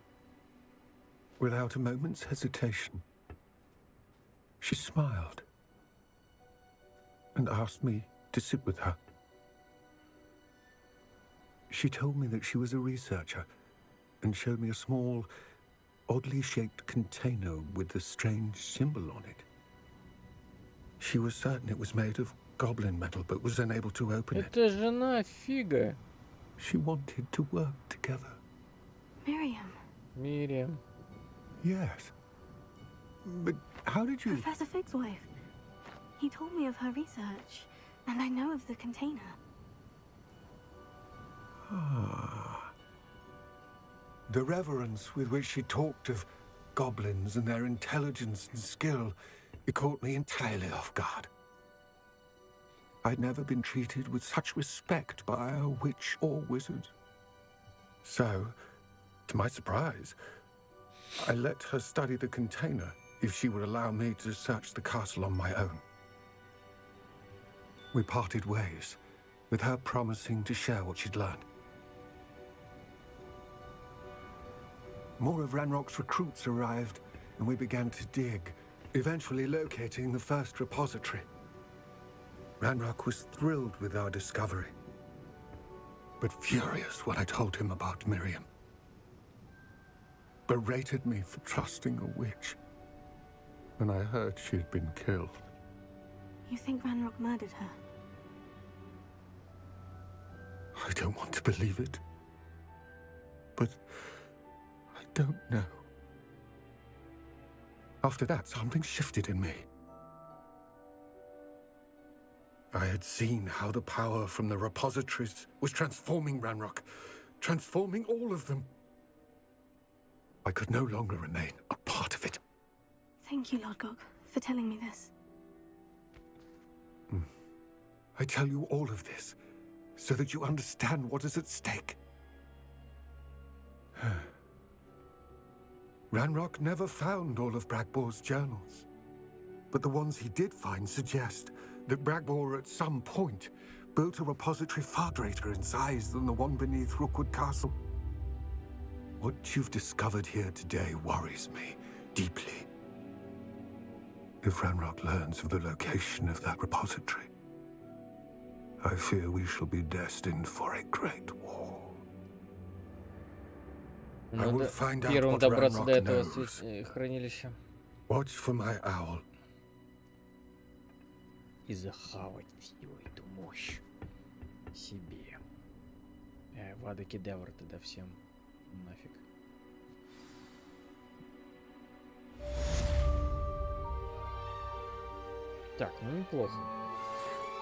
Without a moment's hesitation, she smiled and asked me to sit with her. She told me that she was a researcher and showed me a small, oddly shaped container with a strange symbol on it. She was certain it was made of goblin metal, but was unable to open it. Это жена Фига. She wanted to work together. Miriam. Мириам. Yes. But how did you... Professor Fig's wife. He told me of her research, and I know of the container. Ah. The reverence with which she talked of goblins and their intelligence and skill, it caught me entirely off guard. I'd never been treated with such respect by a witch or wizard. So, to my surprise, I let her study the container if she would allow me to search the castle on my own. We parted ways, with her promising to share what she'd learned. More of Ranrock's recruits arrived, and we began to dig, eventually locating the first repository. Ranrock was thrilled with our discovery, but furious when I told him about Miriam. Berated me for trusting a witch when I heard she'd been killed. You think Ranrock murdered her? I don't want to believe it, but I don't know. After that, something shifted in me. I had seen how the power from the repositories was transforming Ranrock, transforming all of them. I could no longer remain a part of it. Thank you, Lord Gog, for telling me this. I tell you all of this so that you understand what is at stake. Ranrock never found all of Bragbor's journals, but the ones he did find suggest that Bragbor at some point built a repository far greater in size than the one beneath Rookwood Castle. What you've discovered here today worries me deeply. If Ranrock learns of the location of that repository, I fear we shall be destined for a great war. I will find out Первым what добраться до Ranrock этого knows. хранилища. Watch for my owl. И захавать всю эту мощь себе. Вада кедавр тогда всем нафиг. Так, ну неплохо.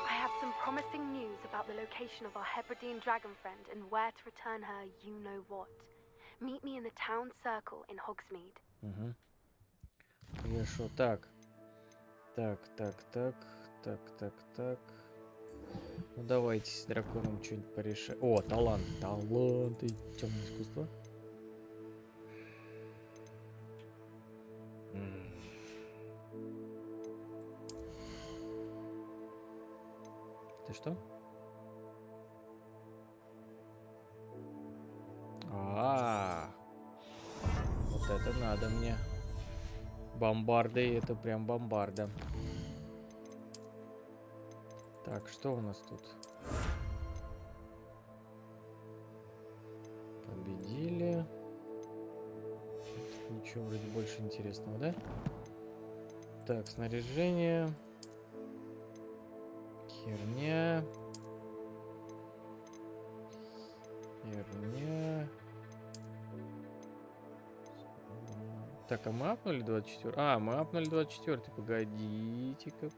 I have some promising news about the location of our Hebridean dragon friend and where to return her you-know-what. Meet me in the town circle in Hogsmeade. Угу. Хорошо, так. Так. Ну давайте с драконом что-нибудь порешаем. О, таланты, темное искусство. Ты что? Вот это надо мне. Бомбарды, это прям бомбарда. Так, что у нас тут? Победили. Тут ничего вроде больше интересного, да? Так, снаряжение. Херня. Так, а мы апнули 24? А, мы апнули 24. Погодите-ка.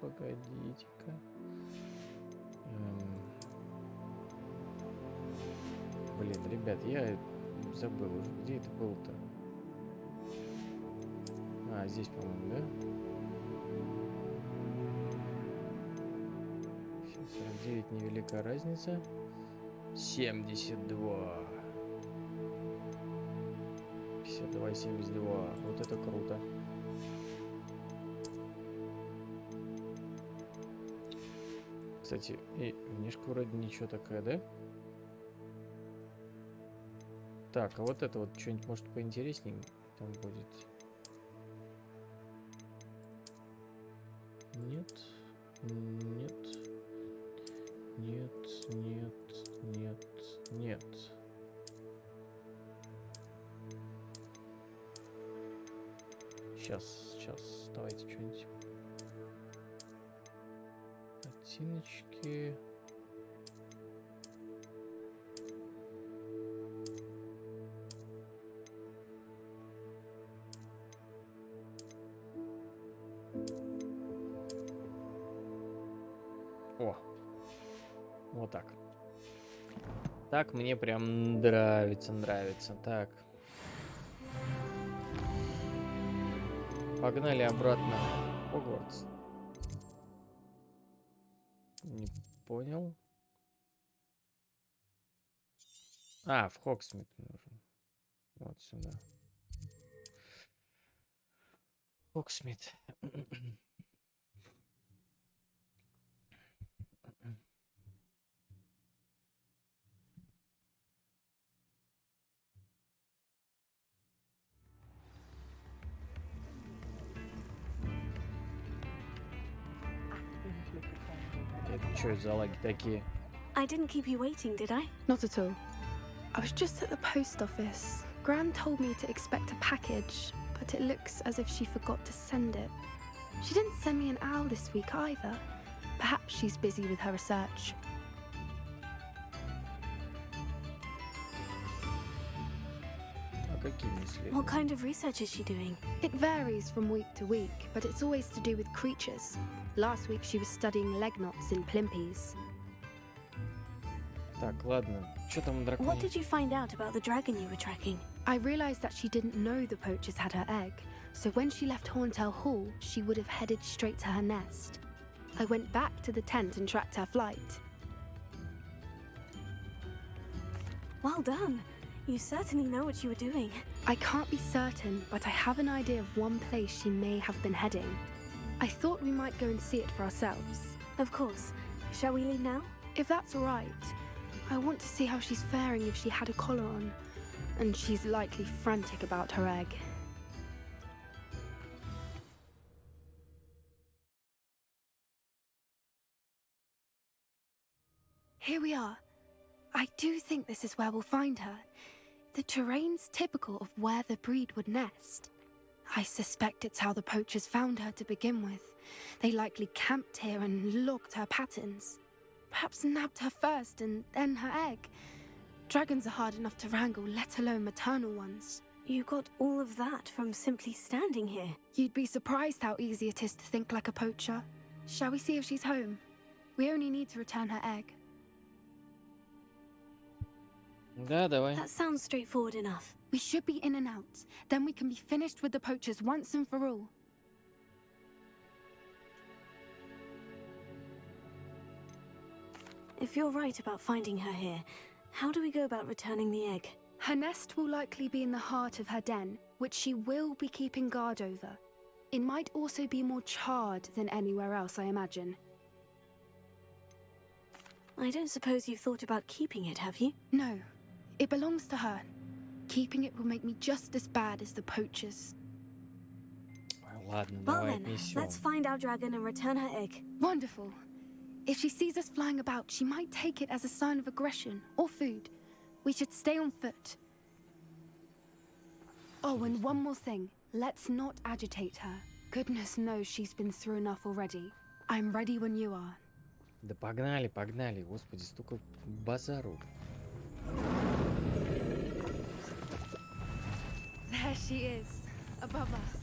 Блин, ребят, я забыл уже, где это было-то. А, здесь, по-моему, да? 49 невелика разница. 72. 52 и 72. Вот это круто. Кстати, и внешка вроде ничего такая, да? Так, а вот это вот что-нибудь может поинтереснее там будет? Нет. Нет. Нет. Нет. Нет. Нет. Сейчас, давайте что-нибудь. Ботиночки. О, вот так. Так мне прям нравится. Так. Погнали обратно в Хогвартс. Не понял. А, в Хогсмит нужен. Вот сюда. Хогсмит. Это что за лаги такие? I didn't keep you waiting, did I? Not at all. I was just at the post office. Gran told me to expect a package, but it looks as if she forgot to send it. She didn't send me an owl this week either. Perhaps she's busy with her research. What kind of research is she doing? It varies from week to week, but it's always to do with creatures. Last week she was studying leg knots in Plimpies. Так, ладно. Что там драконе? What did you find out about the dragon you were tracking? I realized that she didn't know the poachers had her egg, so when she left Horntail Hall, she would have headed straight to her nest. I went back to the tent and tracked her flight. Well done. You certainly know what you were doing. I can't be certain, but I have an idea of one place she may have been heading. I thought we might go and see it for ourselves. Of course. Shall we leave now? If that's all right. I want to see how she's faring if she had a collar on. And she's likely frantic about her egg. Here we are. I do think this is where we'll find her. The terrain's typical of where the breed would nest. I suspect it's how the poachers found her to begin with. They likely camped here and logged her patterns. Perhaps nabbed her first and then her egg. Dragons are hard enough to wrangle, let alone maternal ones. You got all of that from simply standing here. You'd be surprised how easy it is to think like a poacher. Shall we see if she's home? We only need to return her egg. Да, давай. That sounds straightforward enough. We should be in and out. Then we can be finished with the poachers once and for all. If you're right about finding her here, how do we go about returning the egg? Her nest will likely be in the heart of her den, which she will be keeping guard over. It might also be more charred than anywhere else, I imagine. I don't suppose you've thought about keeping it, have you? No. It belongs to her. Keeping it will make me just as bad as the poachers. Ладно, Well давай then, отнесем. let's find our dragon and return her egg. Wonderful. If she sees us flying about, she might take it as a sign of aggression or food. We should stay on foot. Oh, and one more thing. Let's not agitate her. Goodness knows she's been through enough already. I'm ready when you are. Да погнали, погнали. Господи, столько базару. There she is, above us.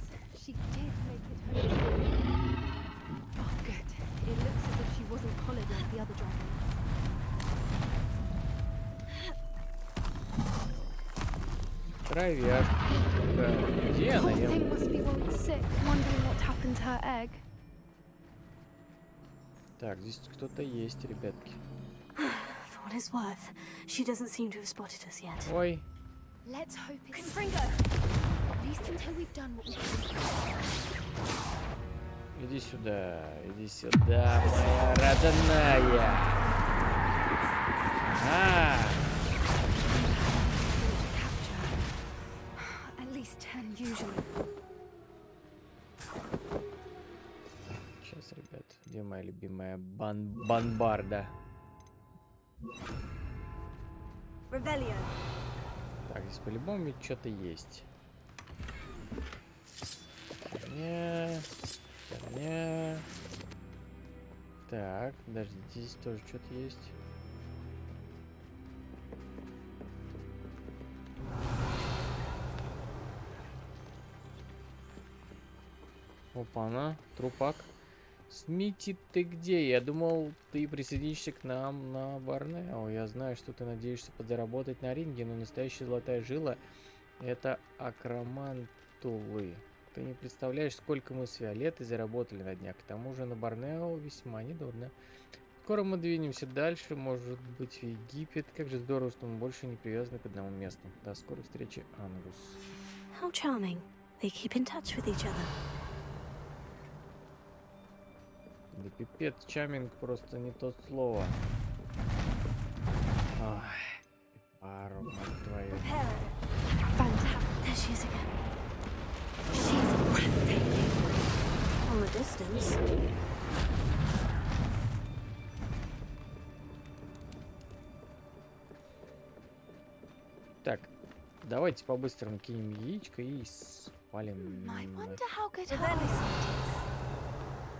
She did make it home. Oh, good. It looks as if she wasn't collared like the other dragons. Травяшка. Где она? Poor thing must be worried sick, wondering what happened to her egg. Так, здесь кто-то есть, ребятки. For what it's worth, she doesn't seem to have spotted us yet. Ой. Let's hope it's At least until we've done what we can. Иди сюда, моя родная. At least 10 usually. Сейчас, ребят, где моя любимая банбарда? Revelio. Так, здесь по-любому что-то есть. Херня. Так, подождите, здесь тоже что-то есть. Опа-на, трупак. Смити, ты где? Я думал, ты присоединишься к нам на Борнео. Я знаю, что ты надеешься подзаработать на ринге, но настоящая золотая жила — это акромантулы. Ты не представляешь, сколько мы с Виолеттой заработали на днях. К тому же на Борнео весьма недурно. Скоро мы двинемся дальше, может быть, в Египет. Как же здорово, что мы больше не привязаны к одному месту. До скорой встречи, Ангус. How charming. They keep in touch with each other. Да пипец, чаминг просто не то слово. Ой, пару, мать твою. Fantastic. There she is again. She's breathtaking. From a distance. Так, давайте по-быстрому кинем яичко и спалим. I wonder how good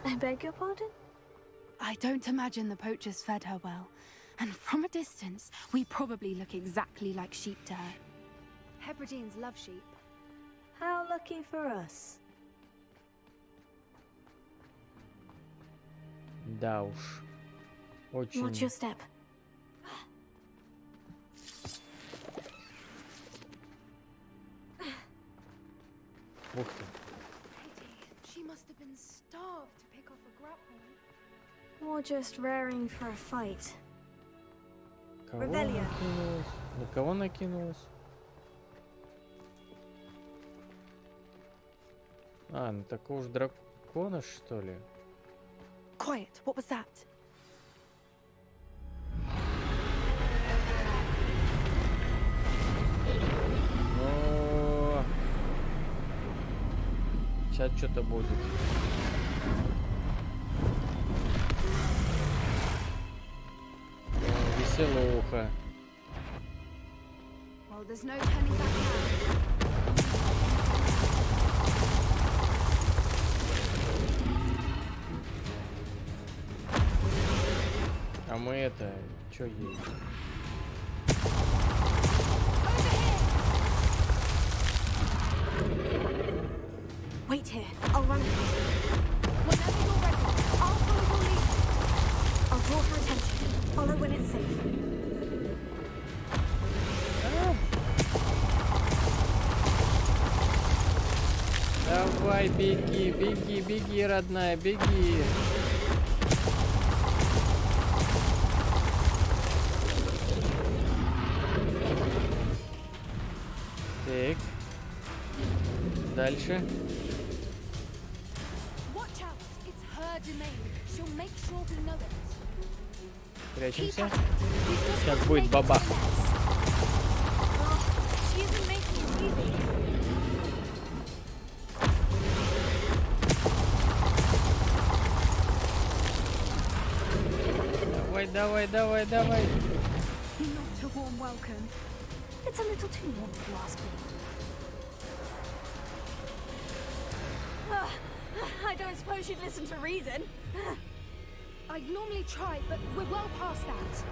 I beg your pardon? I don't imagine the poachers fed her well. And from a distance, we probably look exactly like sheep to her. Hebrideans love sheep. How lucky for us. Да уж. Очень. Watch your step. Ух ты. She must have been starved to pick off a grapple. Or just raring for a fight. Кого Revelio. накинулась? На кого накинулась? А, на такого же дракона, что ли? Quiet, what was that? О, сейчас что-то будет. Веселуха. Well, there's no turning back now. А мы это, чё ей? Wait here. I'll run ahead. Whenever you're ready, I'll follow your lead. I'll draw her attention. Follow when it's safe. Давай, беги, беги, беги, родная, беги. Так. Дальше. Watch out, it's her domain. She'll make sure we know it. Прячемся. Сейчас будет бабах. She isn't making it easy. Давай, давай, давай, давай. Not a warm welcome. It's a little too warm if you ask me. I don't suppose she'd listen to reason. I'd normally try, but we're well past that.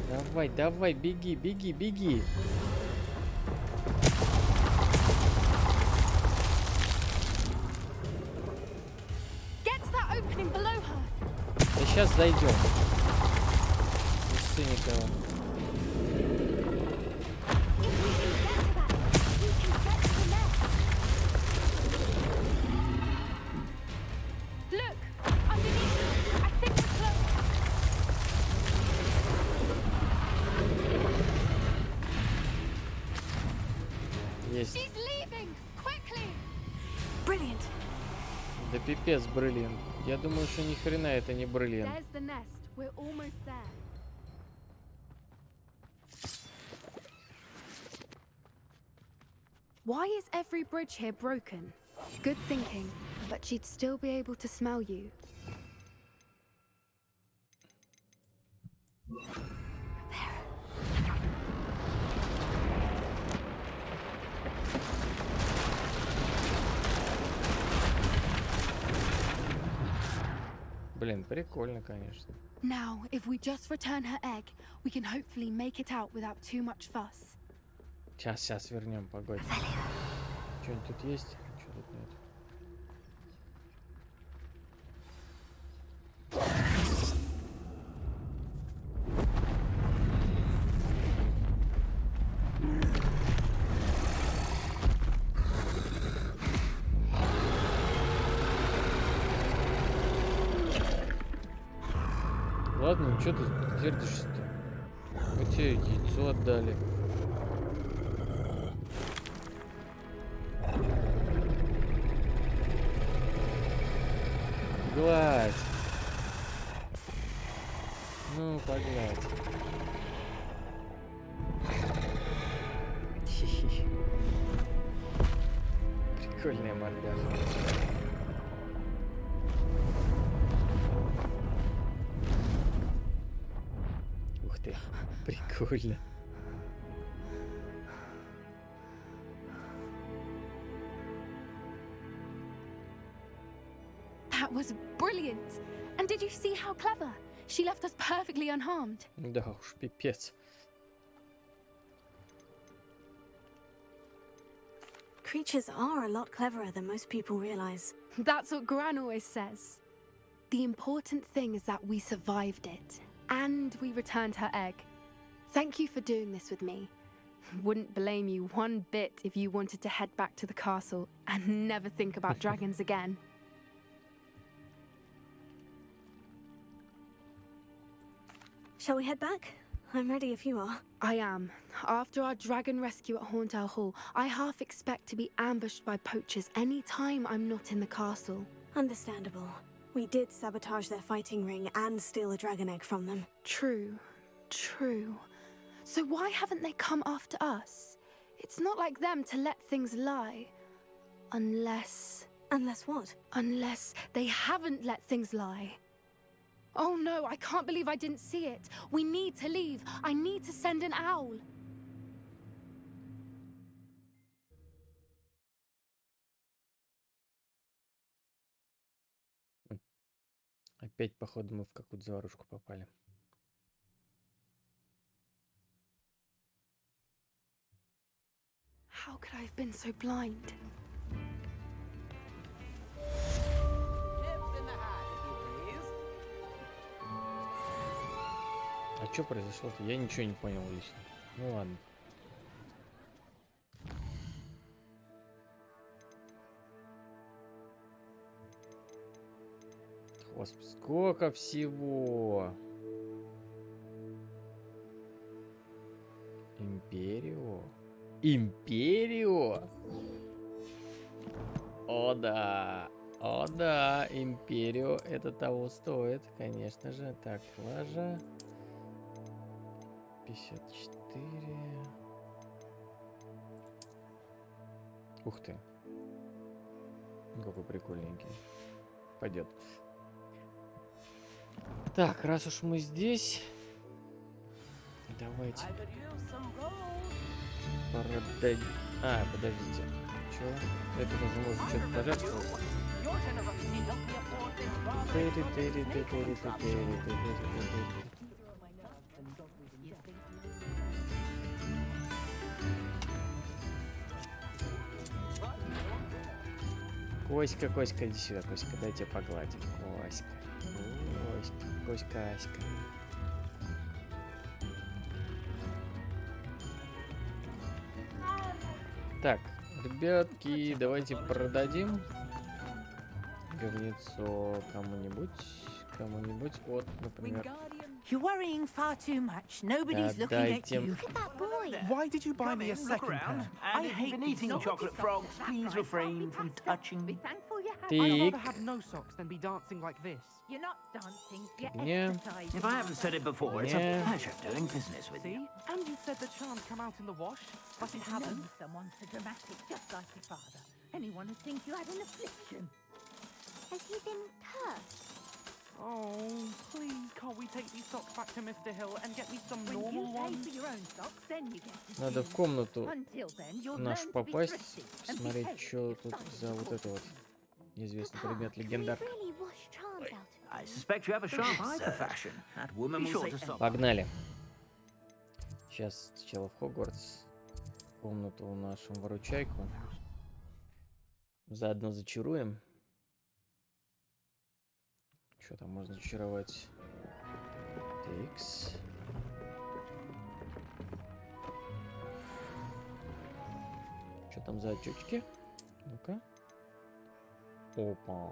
Давай, давай, беги, беги, беги. Get to that opening below her. Да сейчас зайдем. Без никого. If we can get to that, we can get to the nest. Есть. Brilliant. Да пипец, бриллиант. Я думаю, что ни хрена это не бриллиант. There's the nest. We're almost there. Why is every bridge here broken? Good thinking, but she'd still be able to smell you. Блин, прикольно, конечно. Now, if we just return her egg, we can hopefully make it out without too much fuss. Сейчас вернем, погодь. Что-нибудь тут есть? Что тут нет? Ладно, ну что ты дердишься-то? Мы тебе яйцо отдали. Гладь. Ну, погладь. Хи-хи. Прикольная мордашка. Ух ты, прикольно. That was brilliant! And did you see how clever? She left us perfectly unharmed. Да уж, пипец. Creatures are a lot cleverer than most people realize. That's what Gran always says. The important thing is that we survived it, and we returned her egg. Thank you for doing this with me. Wouldn't blame you one bit if you wanted to head back to the castle and never think about dragons again. Shall we head back? I'm ready if you are. I am. After our dragon rescue at Hauntow Hall, I half expect to be ambushed by poachers any time I'm not in the castle. Understandable. We did sabotage their fighting ring and steal a dragon egg from them. True. True. So why haven't they come after us? It's not like them to let things lie. Unless... Unless what? Unless they haven't let things lie. Oh no, I can't believe I didn't see it. We need to leave. I need to send an owl. Опять, походу, мы в какую-то заварушку попали. How could I have been so blind? А что произошло-то? Я ничего не понял лично. Ну ладно. Господи, сколько всего! Империо? Империо? О да! О да! Империо это того стоит, конечно же. Так, лажа. 54. Ух ты. Какой прикольненький. Пойдет. Так, раз уж мы здесь, давайте продать. А, подождите. Чё? Это уже можно что-то пожертвовать. Коська, Коська, иди сюда, Коська, дай тебя погладить. Коська, Коська, Коська, Аська. Так, ребятки, давайте продадим говнецо кому-нибудь. Вот, например, You're worrying far too much. Nobody's looking at you. Look at that boy. Why did you buy me a second pair? And if you've been eating chocolate frogs, please refrain from touching me. I'd rather have no socks than be dancing like this. You're not dancing, you're Yeah. exercising. If I haven't said it before, it's a pleasure doing business with you. See? And you said the charm come out in the wash, but it hasn't. Someone so dramatic, just like your father. Anyone would think you had an affliction. Has he been cursed? Oh, please, can't we take these socks back to Mr. Hill and get me some When normal you pay ones? for your own socks, then you get to Надо see в комнату them. Until then, you'll нашу learn to be попасть, thrifty and be посмотреть, patient что with тут size за and вот это вот неизвестный предмет Can we легендар. really wash charms out of I suspect you have a sharp eye for fashion. That woman will say something. Погнали. Сейчас сначала в Хогвартс. В комнату нашу выручайку. Заодно зачаруем. Что там можно зачаровать? Тикс. Что там за отчетики? Ну-ка. Опа.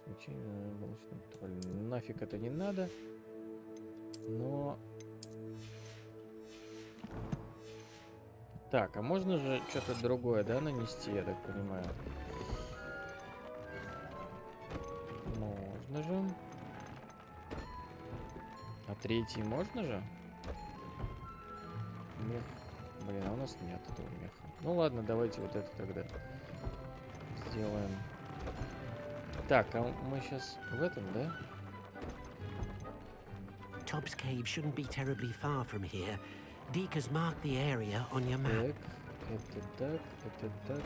Смещение, волосный контроль. Нафиг это не надо. Но... Так, а можно же что-то другое, да, нанести, я так понимаю? Можно же. А третий можно же? Мех. Блин, а у нас нет этого меха. Ну ладно, давайте вот это тогда сделаем. Так, а мы сейчас в этом, да? Tobbs Cave shouldn't be terribly far from here. Deke has marked the area on your map. Так, это так, это так.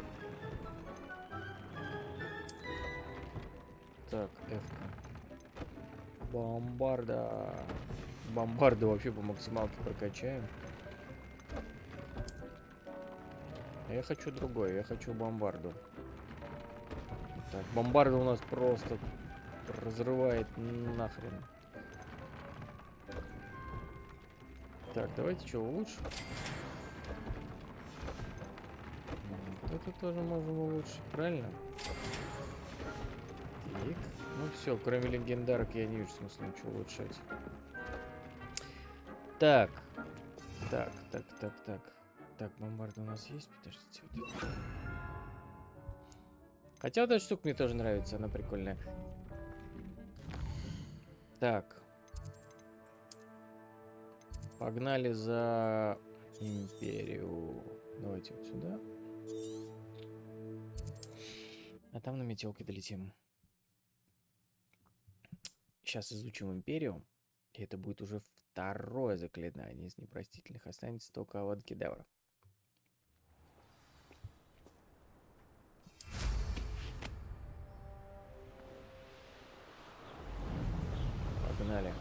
Так, F-ка. Бомбарда. Бомбарду вообще по максималке прокачаем. А я хочу другое, я хочу бомбарду. Так, бомбарда у нас просто разрывает нахрен. Так, давайте что, улучшим? Вот это тоже можем улучшить, правильно? Так, ну все, кроме легендарок я не вижу смысла ничего улучшать. Так. Так. Так, бомбарда у нас есть? Подождите. Вот это. Хотя вот эта штука мне тоже нравится, она прикольная. Так. Погнали за империю. Давайте вот сюда. А там на метелке долетим. Сейчас изучим империю. И это будет уже второе заклинание из непростительных. Останется только аванкедавра. Погнали.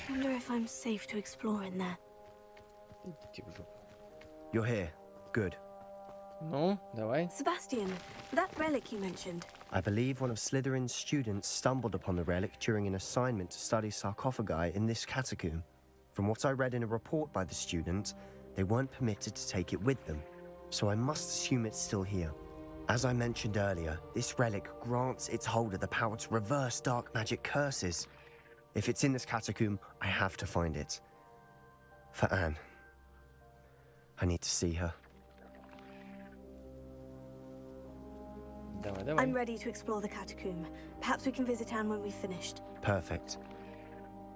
I wonder if I'm safe to explore in there. Идите в жопу. You're here. Good. Ну, давай. Sebastian, that relic you mentioned. I believe one of Slytherin's students stumbled upon the relic during an assignment to study sarcophagi in this catacomb. From what I read in a report by the student, they weren't permitted to take it with them, so I must assume it's still here. As I mentioned earlier, this relic grants its holder the power to reverse dark magic curses. If it's in this catacomb, I have to find it. For Anne. I need to see her. Давай, давай. I'm ready to explore the catacomb. Perhaps we can visit Anne when we've finished. Perfect.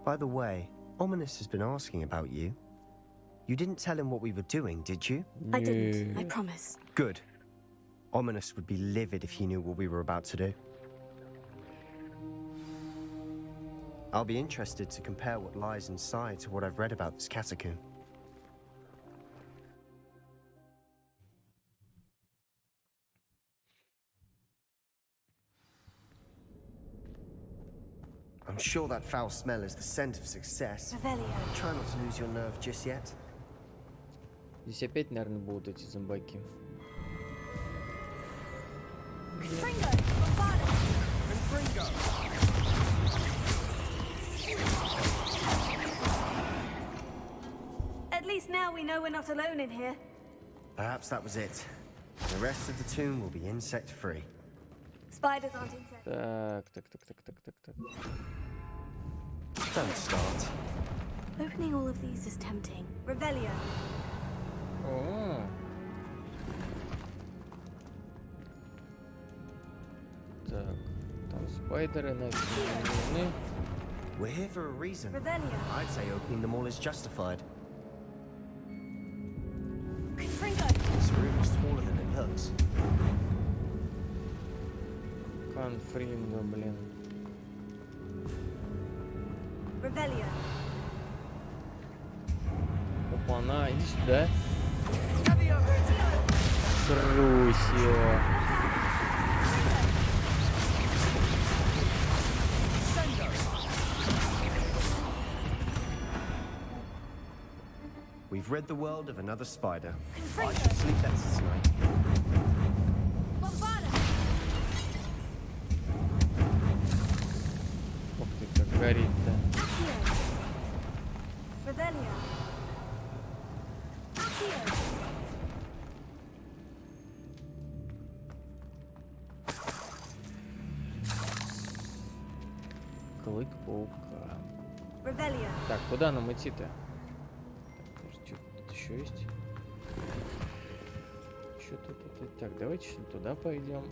By the way, Ominous has been asking about you. You didn't tell him what we were doing, did you? I didn't, I promise. Good. Ominous would be livid if he knew what we were about to do. I'll be interested to compare what lies inside to what I've read about this catacomb. I'm sure that foul smell is the scent of success. Revelio. Try not to lose your nerve just yet. Здесь опять, наверное, будут эти зомбаки. At least now we know we're not alone in here. Perhaps that was it. The rest of the tomb will be insect-free. Spiders aren't insects. Так. Don't start. Opening all of these is tempting. Revelio. О. Так, там спайдеры нафиг не нужны. We're here for a reason. Revelio. I'd say opening them all is justified. Confringo. This room is taller than it looks. Конфринго, блин. Revelio. Опа-на, иди сюда. Трусио. We've rid the world of another spider. I should sleep better tonight. Ух ты, как горит-то. Revelio. Клык паука. Revelio. Так, куда нам идти-то? Так, подожди, тут еще есть. Что тут? Так, давайте что туда пойдем.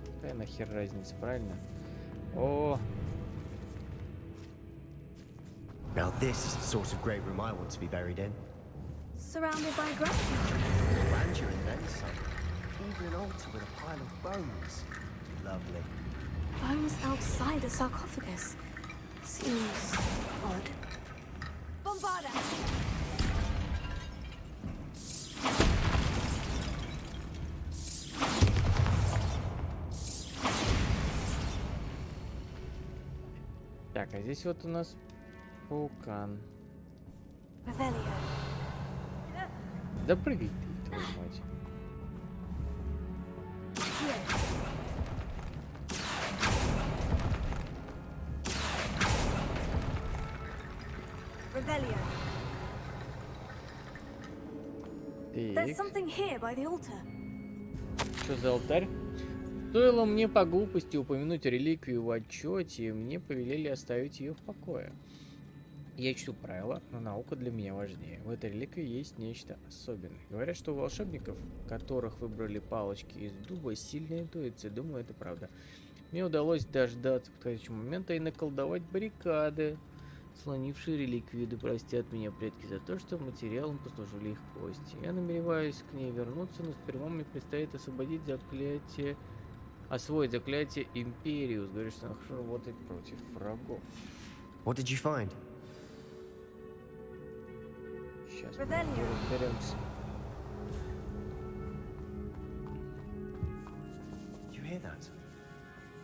Какая нахер разница, правильно? О! Now this is the sort of great room I want to be buried in. Surrounded by grandeur. Grandeur and then some. Even an altar with a pile of bones. Lovely. Bones outside a sarcophagus. Seems odd. Bombarda! Так, а здесь вот у нас паукан. Revelio. Да прыгай ты, твою мать. Revelio. There's Так, something here by the altar. что за алтарь? Стоило мне по глупости упомянуть реликвию в отчете, мне повелели оставить ее в покое. Я чту правила, но наука для меня важнее. В этой реликвии есть нечто особенное. Говорят, что у волшебников, которых выбрали палочки из дуба, сильная интуиция. Думаю, это правда. Мне удалось дождаться подходящего момента и наколдовать баррикады, слонившие реликвию. Да простят меня предки за то, что материалом послужили их кости. Я намереваюсь к ней вернуться, но сперва мне предстоит освободить заклятие... Освоить заклятие Империус. Говорит, что она хорошо работает против врагов. What did you find? Сейчас мы разберемся. Did you hear that?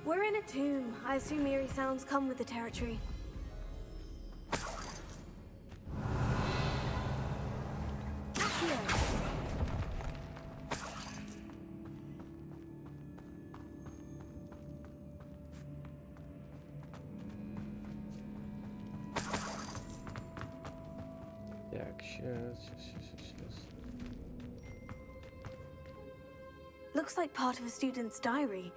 We're in a tomb. I assume eerie sounds come with the territory. Так, сейчас. Looks like part of a student's diary.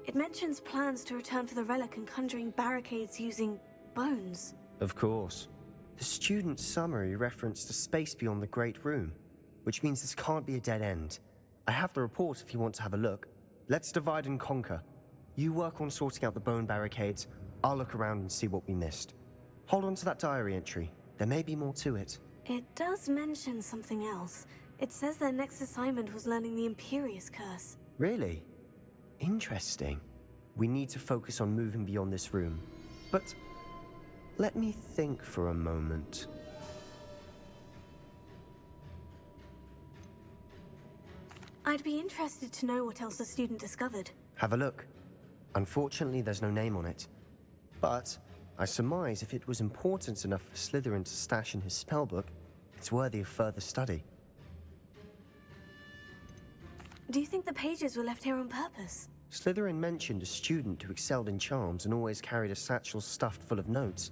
It mentions plans to return for the relic and conjuring barricades using bones. Of course. The student's summary referenced a space beyond the Great Room, which means this can't be a dead end. I have the report if you want to have a look. Let's divide and conquer. You work on sorting out the bone barricades. I'll look around and see what we missed. Hold on to that diary entry. There may be more to it. It does mention something else. It says their next assignment was learning the Imperius Curse. Really? Interesting. We need to focus on moving beyond this room. But let me think for a moment. I'd be interested to know what else the student discovered. Have a look. Unfortunately, there's no name on it. But I surmise if it was important enough for Slytherin to stash in his spellbook, it's worthy of further study. Do you think the pages were left here on purpose? Slytherin mentioned a student who excelled in charms and always carried a satchel stuffed full of notes.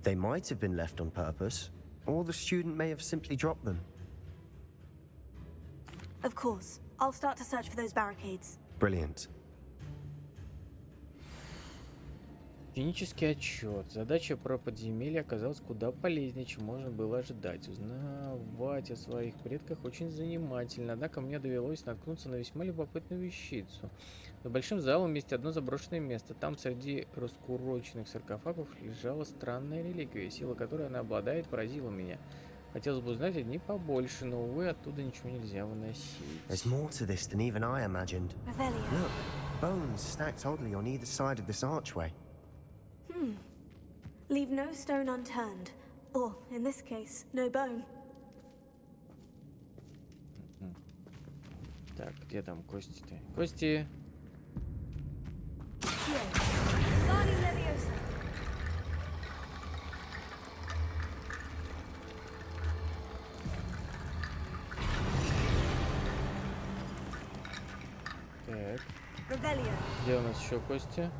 They might have been left on purpose, or the student may have simply dropped them. Of course. I'll start to search for those barricades. Brilliant. Клинический отчет. Задача про подземелье оказалась куда полезнее, чем можно было ожидать. Узнавать о своих предках очень занимательно, однако мне довелось наткнуться на весьма любопытную вещицу. За большим залом есть одно заброшенное место. Там среди раскуроченных саркофагов лежала странная реликвия, сила которой она обладает, поразила меня. Хотелось бы узнать о ней побольше, но, увы, оттуда ничего нельзя выносить. There's more to this than even I imagined. Look, bones stacked oddly on either side of this archway. Leave no stone unturned. Or, in this case, no bone. Так, где там кости-то? Кости! Так. Где у нас еще кости?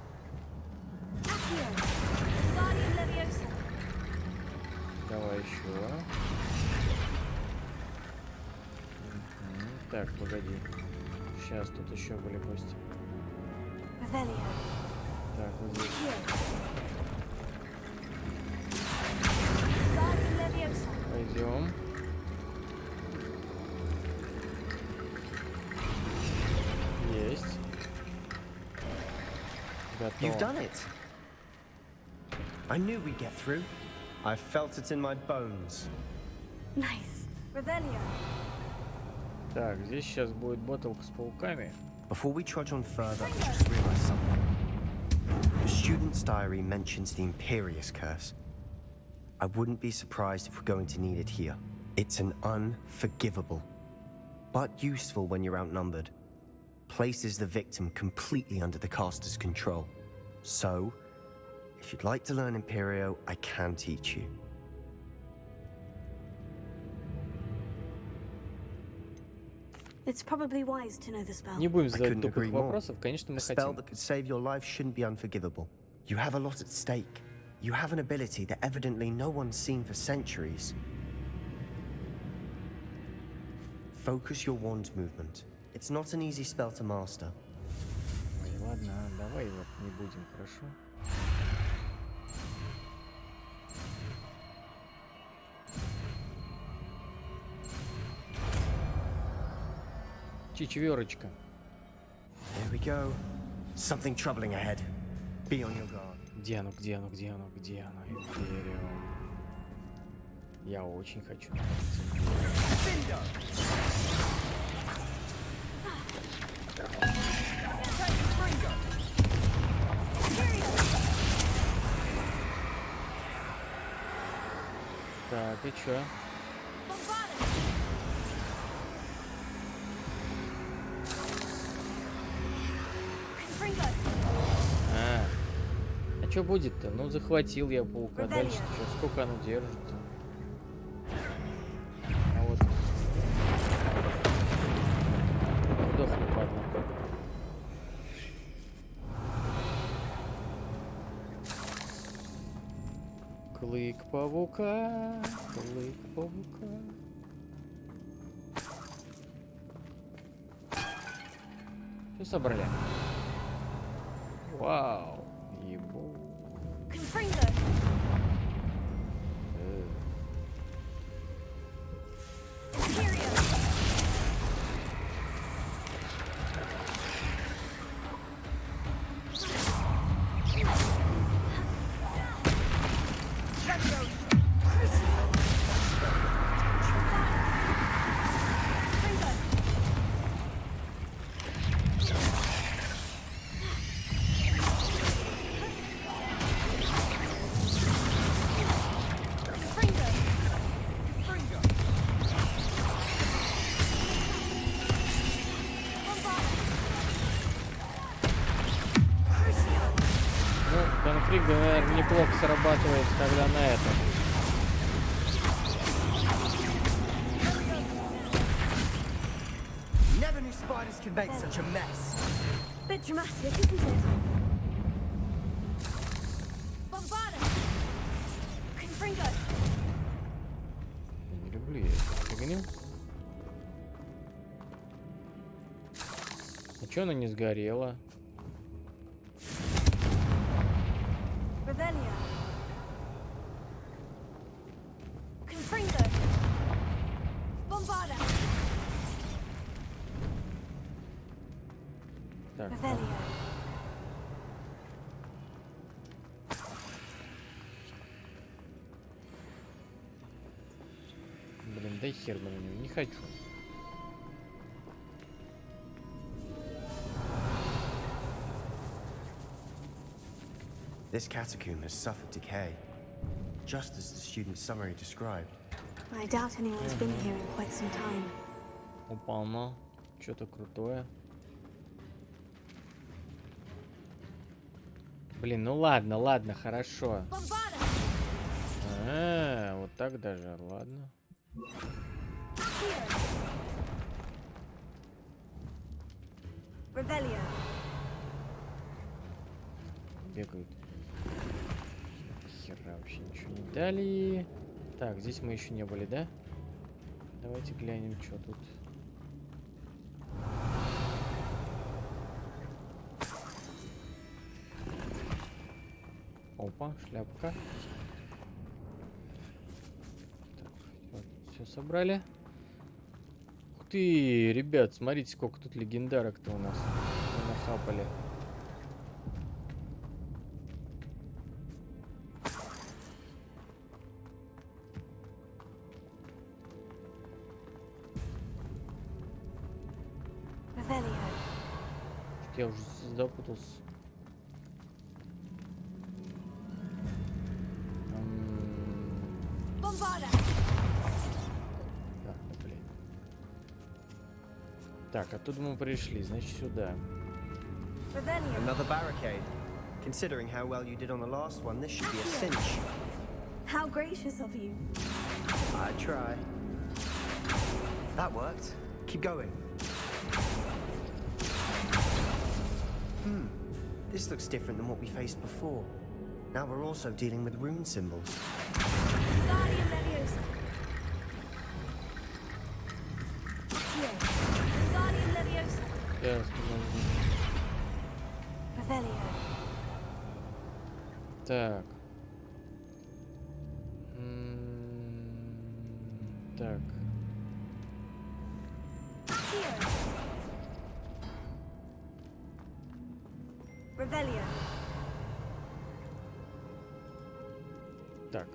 Давай еще. Так, погоди. Сейчас тут еще были кости. Так, вот здесь. Пойдем. Есть. You've done it. I knew we'd get through. I felt it in my bones. Nice. Revelio. Так, здесь сейчас будет боттлка с пауками. Before we trudge on further, I just realized something. The student's diary mentions the Imperious Curse. I wouldn't be surprised if we're going to need it here. It's an unforgivable, but useful when you're outnumbered. Places the victim completely under the caster's control. So, if you'd like to learn Imperio, I can teach you. It's probably wise to know the spell. Не будем задавать тупых вопросов, конечно, мы хотим. A spell that could save your life shouldn't be unforgivable. You have a lot at stake. You have an ability that evidently no one's seen for centuries. Focus your wand movement. It's not an easy spell to master. Ой, ладно, давай вот не будем, хорошо? Четверочка. There we go. Something troubling ahead. Be on your guard. Где оно, где оно, где оно, где оно? Империум. Я очень хочу. Так, и чё? А чё будет-то? Ну, захватил я паука. Дальше что? Сколько оно держит-то? А вот. Сдохни, падла. Клык паука. Клык паука. Что собрали? Вау. Ебу. Конфликт, наверное, неплохо срабатывает, когда на этом. spiders can make such a mess. Bit dramatic, isn't it? Bombarda! Confringo! Не люблю я эту фигню. А чё она не сгорела? Revelio! Confringo! Bombarda! Так, Revelio! блин, да хер бы на него, не хочу. This catacomb has suffered decay, just as the student's summary described. I doubt anyone's been here in quite some time. Опа, что-то крутое. Блин, ну ладно, ладно, хорошо. Вот так даже, ладно. Revelio! Бегают. Хера вообще ничего не дали. Так, здесь мы еще не были, да? Давайте глянем, что тут. Опа, шляпка. Так, вот, все собрали. Ух ты, ребят, смотрите, сколько тут легендарок-то у нас. Мы нахапали. Я уже запутался. Блин. Так, оттуда мы пришли, значит сюда. Another barricade. Considering how well you did on the last one, this should be a cinch. How gracious of you. I try. That worked. Keep going. This looks different than what we faced before. Now we're also dealing with rune symbols. Guardian Leviosa. Here. Guardian Leviosa. Yes, Revelio. Так. Так. Revelio. Так.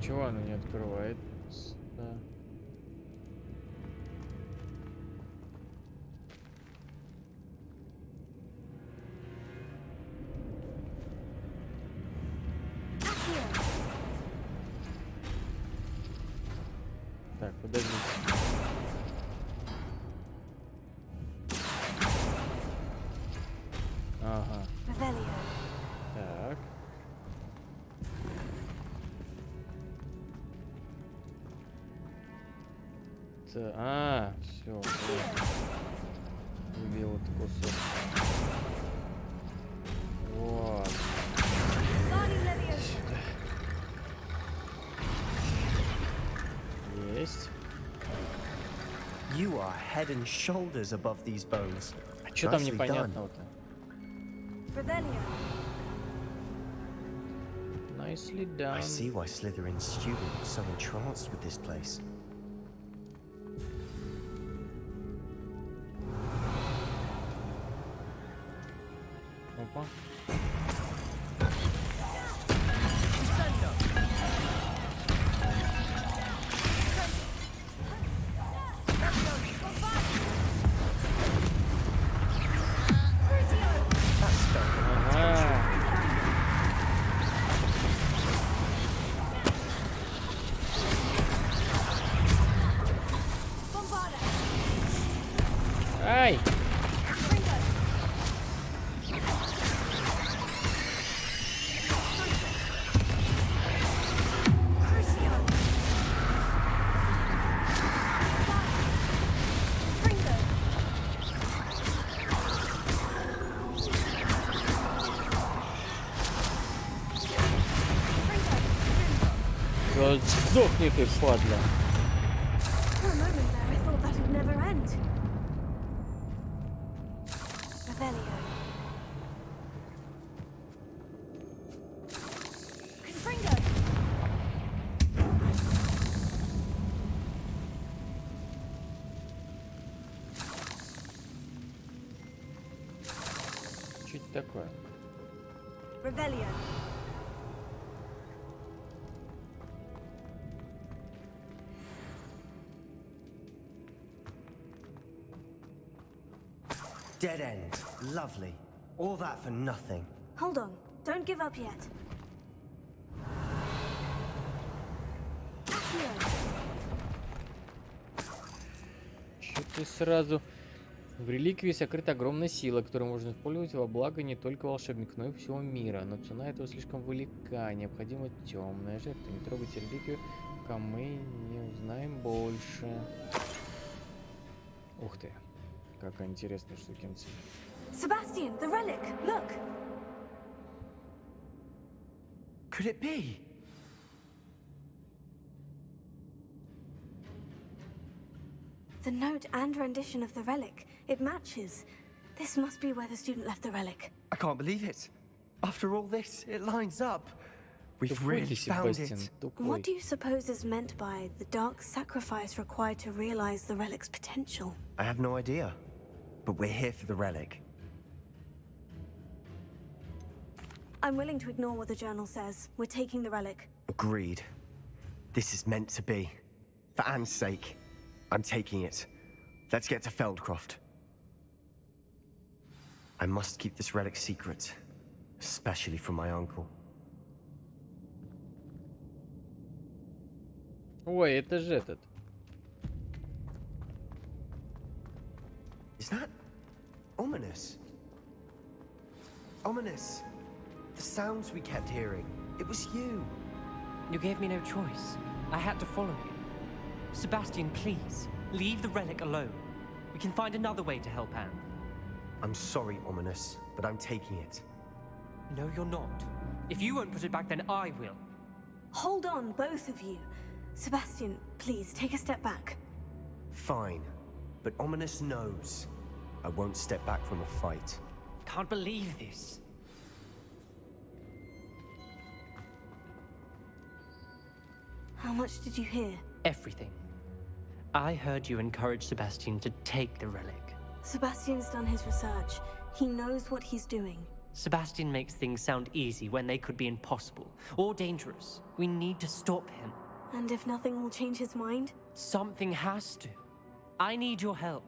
Чего оно не открывается? Так, подождите. Ага. Так. Все. Убил этот кусок. Вот. Сюда. Есть. You are head and shoulders above these bones. А что там непонятного-то? Nicely done. I see why Slytherin's student was so entranced with this place. Опа. Да сдохни ты, падла. For a moment there, I thought that'd never end. Revelio. Confringo. Что это такое? Revelio. Dead end. Lovely. All that for nothing. Hold on. Don't give up yet. Accio. Чё ты сразу... В реликвии сокрыта огромная сила, которую можно использовать во благо не только волшебников, но и всего мира. Но цена этого слишком велика. Необходима темная жертва. Не трогайте реликвию, пока мы не узнаем больше. Ух ты. Какая интересная штукенция. Sebastian, the relic. Look. Could it be? The note and rendition of the relic. It matches. This must be where the student left the relic. I can't believe it. After all this, it lines up. We've really found it. What do you suppose is meant by the dark sacrifice required to realize the relic's potential? I have no idea. But we're here for the relic. I'm willing to ignore what the journal says. We're taking the relic. Agreed. This is meant to be. For Anne's sake, I'm taking it. Let's get to Feldcroft. I must keep this relic secret, especially from my uncle. Ой, это же этот. Is that ominous? Ominous. The sounds we kept hearing. It was you. You gave me no choice. I had to follow you. Sebastian, please, leave the relic alone. We can find another way to help Anne. I'm sorry, Ominous, but I'm taking it. No, you're not. If you won't put it back, then I will. Hold on, both of you. Sebastian, please, take a step back. Fine, but Ominous knows. I won't step back from a fight. Can't believe this. How much did you hear? Everything. I heard you encourage Sebastian to take the relic. Sebastian's done his research. He knows what he's doing. Sebastian makes things sound easy when they could be impossible or dangerous. We need to stop him. And if nothing will change his mind? Something has to. I need your help.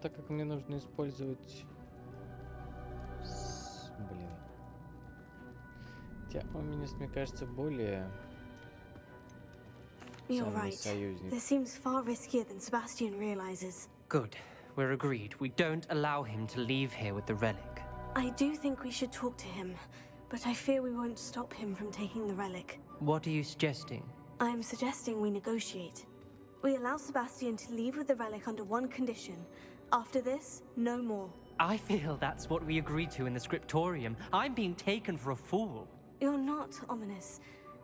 Так как мне нужно использовать... Блин. Хотя Оминис, мне кажется, более... You're right. This seems far riskier than Sebastian realizes. Good. We're agreed. We don't allow him to leave here with the relic. I do think we should talk to him, but I fear we won't stop him from taking the relic. What are you suggesting? I'm suggesting we negotiate. We allow Sebastian to leave with the relic under one condition. After this, no more. I feel that's what we agreed to in the scriptorium. I'm being taken for a fool. You're not, Ominous.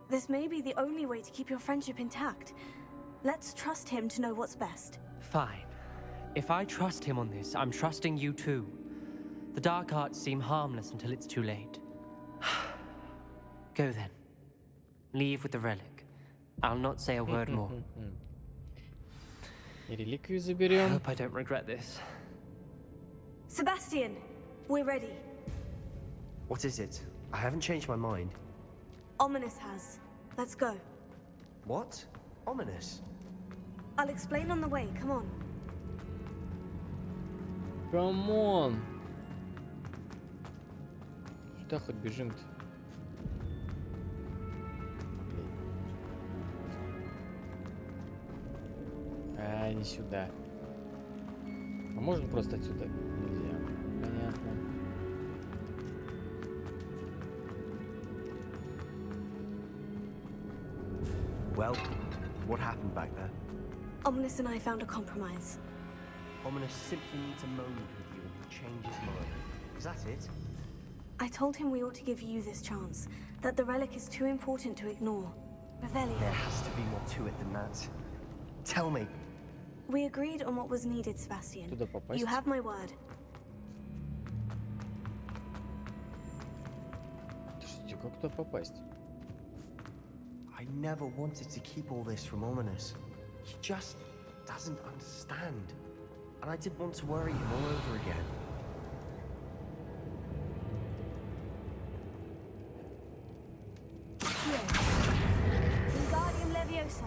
This may be the only way to keep your friendship intact. Let's trust him to know what's best. Fine. If I trust him on this, I'm trusting you too. The dark arts seem harmless until it's too late. Go then. Leave with the relic. I'll not say a word more. Реликвию I заберем. hope I don't regret this. Sebastian, we're ready. What is it? I haven't changed my mind. Ominous has. Let's go. What? Ominous? I'll explain on the way. Come on. Come on. Сюда хоть бежим-то. А, не сюда. А можно просто отсюда? Нельзя. Понятно. Well, what happened back there? Ominous and I found a compromise. Ominous simply needs a moment with you and he'll change his mind. Is that it? I told him we ought to give you this chance, that the relic is too important to ignore. Revelio. There has to be more to it than that. Tell me. We agreed on what was needed, Sebastian. Туда попасть? You have my word. Слушайте, как туда попасть? I never wanted to keep all this from Ominous. He just doesn't understand. And I didn't want to worry him all over again. Wingardium Leviosa.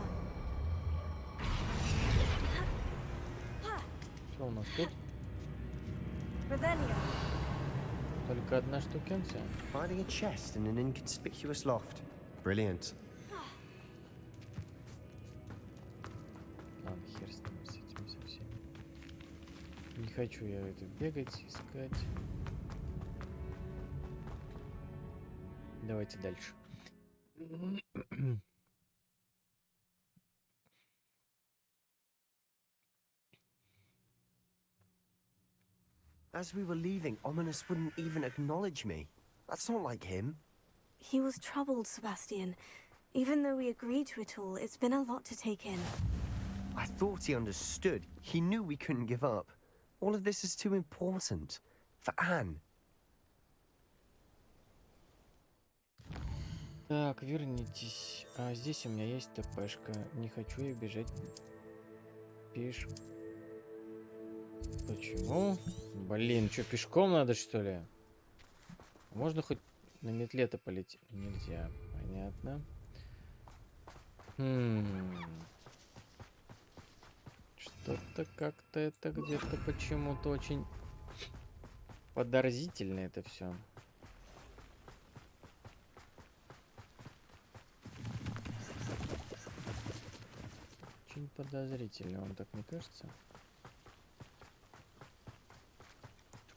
Что у нас тут? Revelio. Только одна штукенция. Finding a chest in an inconspicuous loft. Brilliant. Ладно, хер с ним, с этим совсем. Не хочу я это бегать, искать. Давайте дальше. As we were leaving, Ominous wouldn't even acknowledge me. That's not like him. He was troubled, Sebastian. Even though we agreed to it all, it's been a lot to take in. I thought he understood. He knew we couldn't give up. All of this is too important. For Anne. Так, вернитесь. А здесь у меня есть ТПшка. Не хочу я бежать. Пеш. Почему? Блин, что, пешком надо, что ли? Можно хоть на метле-то полететь? Нельзя. Понятно. Что-то как-то это где-то почему-то очень подозрительно это все. Очень подозрительно, вам так не кажется?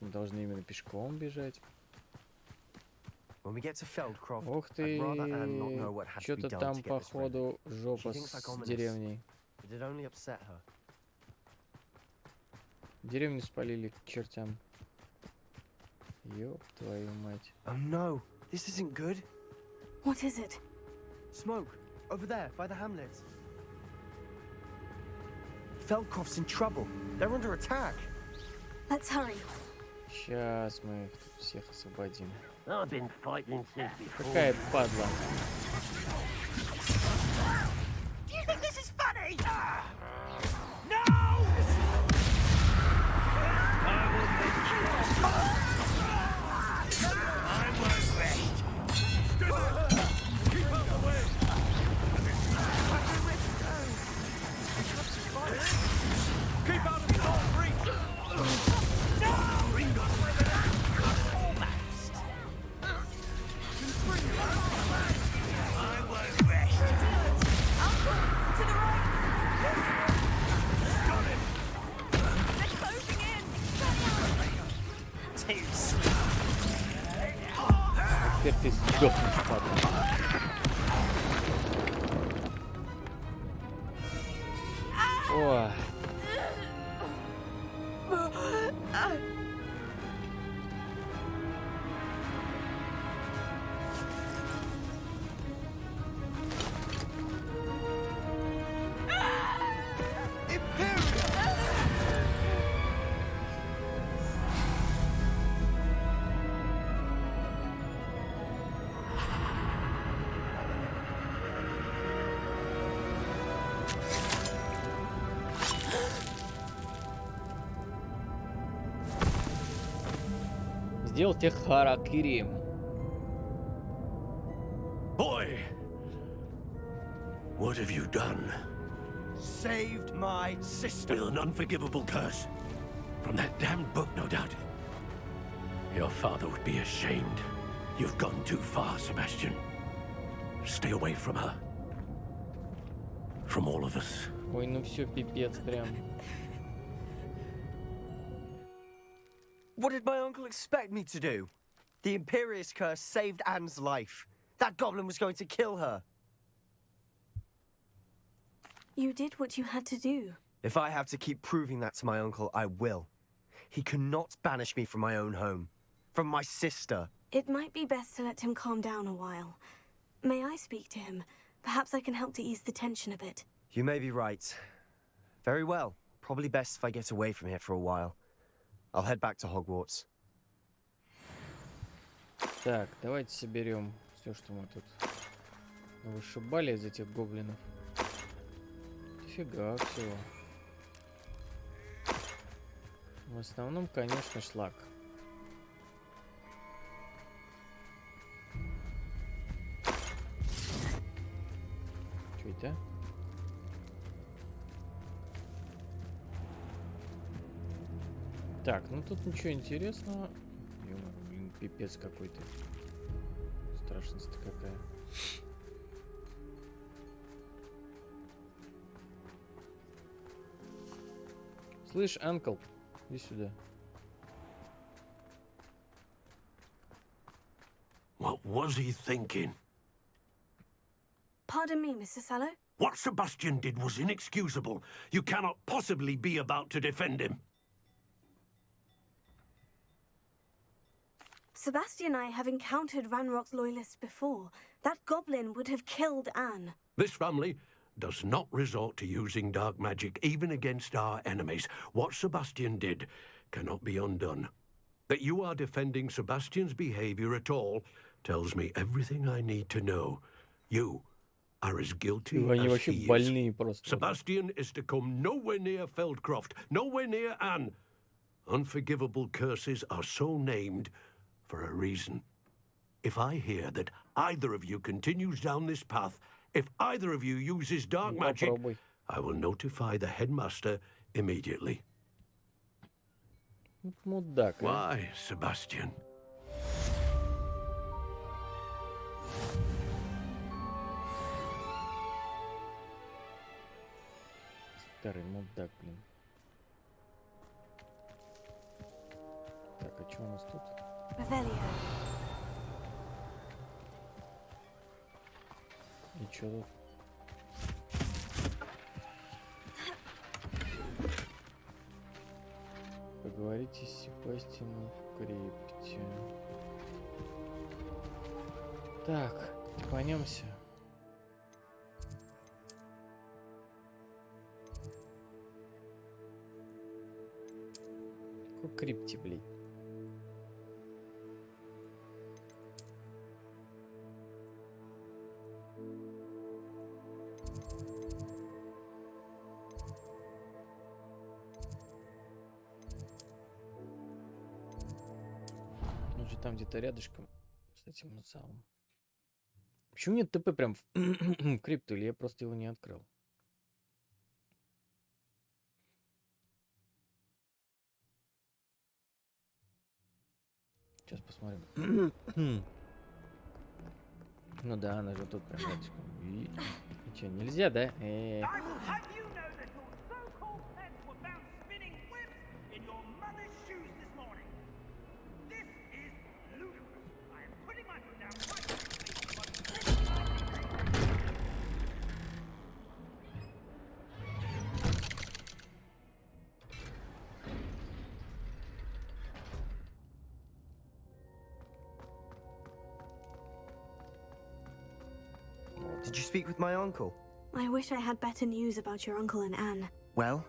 Мы должны именно пешком бежать. Ух ты, что-то там походу жопа с деревней. Деревню спалили к чертям. Ёб твою мать. Oh no, this isn't good. What is it? Smoke, over there, by the hamlet. Feldkopf's in trouble. They're under attack. Let's hurry. Сейчас мы их тут всех освободим. I've been fighting since before. Какая падла. Do you think this is funny? No! I will make you. I won't rest. Keep out the way. Keep out of Saul's reach. No! Almost. I won't rest. Uncle, to the right. Got him. They're closing in. Too slow. Теперь ты сдохнешь, падла. О. Сделайте харакири. Boy, what have you done? Saved my sister. With an unforgivable curse. From that damned book, no doubt. Your father would be ashamed. You've gone too far, Sebastian. Stay away from her. From all of us. Ой, ну все, пипец прям. What did my uncle expect me to do? The Imperious curse saved Anne's life. That goblin was going to kill her. You did what you had to do. If I have to keep proving that to my uncle, I will. He cannot banish me from my own home. From my sister. It might be best to let him calm down a while. May I speak to him? Perhaps I can help to ease the tension a bit. You may be right. Very well. Probably best if I get away from here for a while. I'll head back to Hogwarts. Так, давайте соберем все, что мы тут вышибали из этих гоблинов. Дофига всего. В основном, конечно, шлак. Что это? Так, ну тут ничего интересного. Блин, пипец какой-то. Страшность какая. Слышь, Анкл, иди сюда. What was he thinking? Pardon me, Mr. Sallow? What Sebastian did was inexcusable. You cannot possibly be about to defend him. Sebastian and I have encountered Ranrock's loyalists before. That goblin would have killed Anne. This family does not resort to using dark magic even against our enemies. What Sebastian did cannot be undone. That you are defending Sebastian's behavior at all tells me everything I need to know. You are as guilty as he is. Sebastian is to come nowhere near Feldcroft, nowhere near Anne. Unforgivable curses are so named for a reason. If I hear that either of you continues down this path, if either of you uses dark magic, I will notify the headmaster immediately. Why, Sebastian? Старый мудак, блин. Так, а что у нас тут? И чё тут? Поговорите с Себастьяном в крипте. Так, пойдемся. Какой крипте, блядь? Там где-то рядышком с этим самым. Почему нет ТП прям в крипту, или я просто его не открыл? Сейчас посмотрим. Ну да, она же тут прям рядышком. И что, нельзя, да? Did you speak with my uncle? I wish I had better news about your uncle and Anne. Well,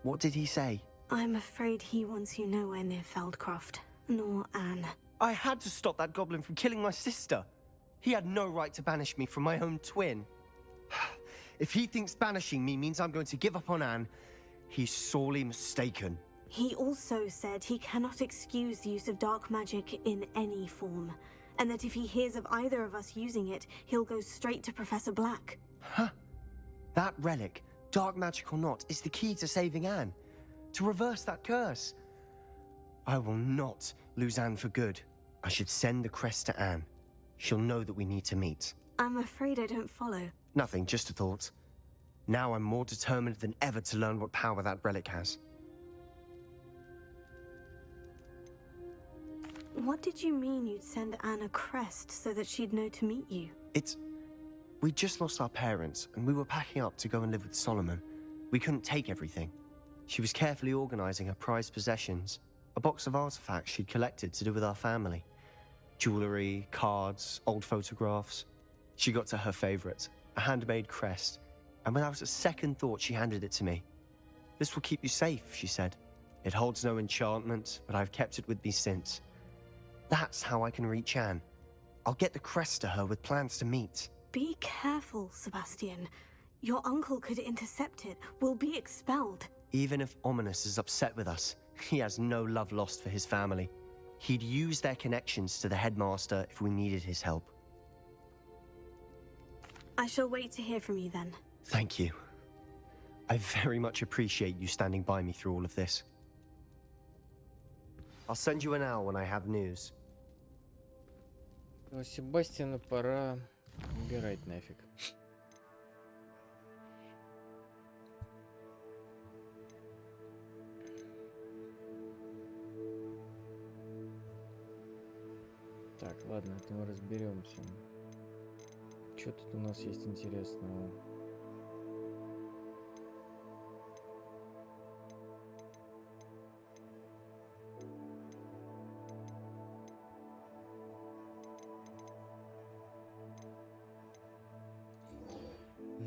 what did he say? I'm afraid he wants you nowhere near Feldcroft, nor Anne. I had to stop that goblin from killing my sister. He had no right to banish me from my own twin. If he thinks banishing me means I'm going to give up on Anne, he's sorely mistaken. He also said he cannot excuse the use of dark magic in any form, and that if he hears of either of us using it, he'll go straight to Professor Black. Huh? That relic, dark magic or not, is the key to saving Anne. To reverse that curse. I will not lose Anne for good. I should send the crest to Anne. She'll know that we need to meet. I'm afraid I don't follow. Nothing, just a thought. Now I'm more determined than ever to learn what power that relic has. What did you mean you'd send Anne a crest so that she'd know to meet you? We just lost our parents, and we were packing up to go and live with Solomon. We couldn't take everything. She was carefully organizing her prized possessions, a box of artifacts she'd collected to do with our family. Jewelry, cards, old photographs. She got to her favorite, a handmade crest, and without a second thought, she handed it to me. "This will keep you safe," she said. "It holds no enchantment, but I've kept it with me since. That's how I can reach Anne. I'll get the crest to her with plans to meet." Be careful, Sebastian. Your uncle could intercept it. We'll be expelled. Even if Ominous is upset with us, he has no love lost for his family. He'd use their connections to the headmaster if we needed his help. I shall wait to hear from you then. Thank you. I very much appreciate you standing by me through all of this. I'll send you an owl when I have news. Ну, Себастьяну пора убирать нафиг. Так, ладно, это мы разберемся. Что тут у нас есть интересного?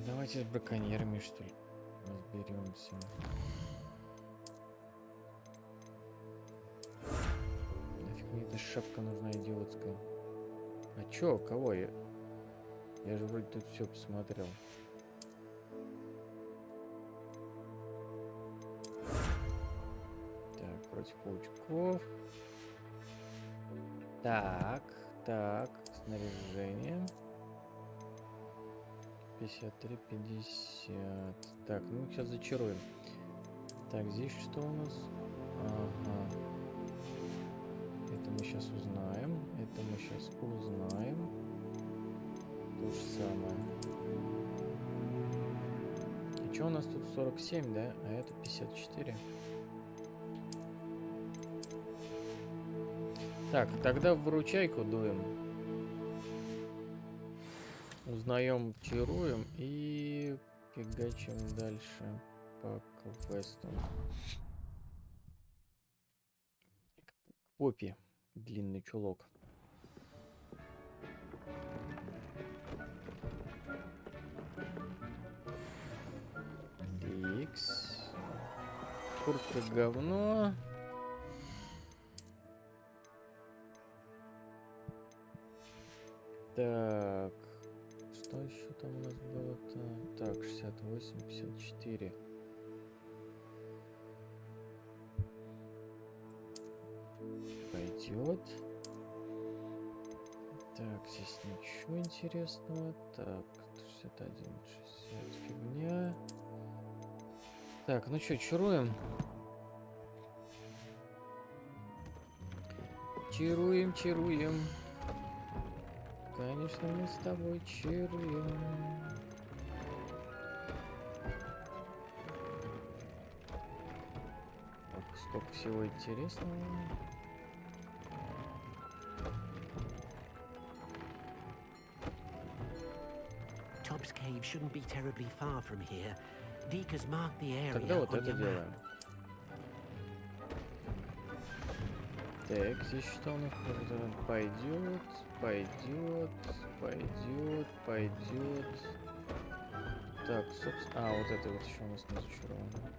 Давайте с браконьерами, что ли, разберемся. Нафиг мне эта шапка нужна идиотская. А чё, кого я? Я же вроде тут все посмотрел. Так, против паучков. Так, снаряжение. 53, 50. Так, ну сейчас зачаруем. Так, здесь что у нас? Ага. Это мы сейчас узнаем. Это мы сейчас узнаем. То же самое. И что у нас тут 47, да? А это 54. Так, тогда в выручайку дуем. Узнаем, чаруем и фигачим дальше по квесту. К попе. Длинный чулок. Икс. Куртка говно. Так. Что еще там у нас было-то? Так, 68, 54. Пойдет. Так, здесь ничего интересного. Так, 61, 60, фигня. Так, ну что, чаруем? Чаруем. Конечно, мы с тобой чаруем. Ох, сколько всего интересного. Tobbs Cave shouldn't be terribly far from here. Deke has marked the area. Тогда вот on это your делаем. map. Так, здесь что у нас? Пойдет. Так, собственно... А, вот это вот еще у нас не зачаровано.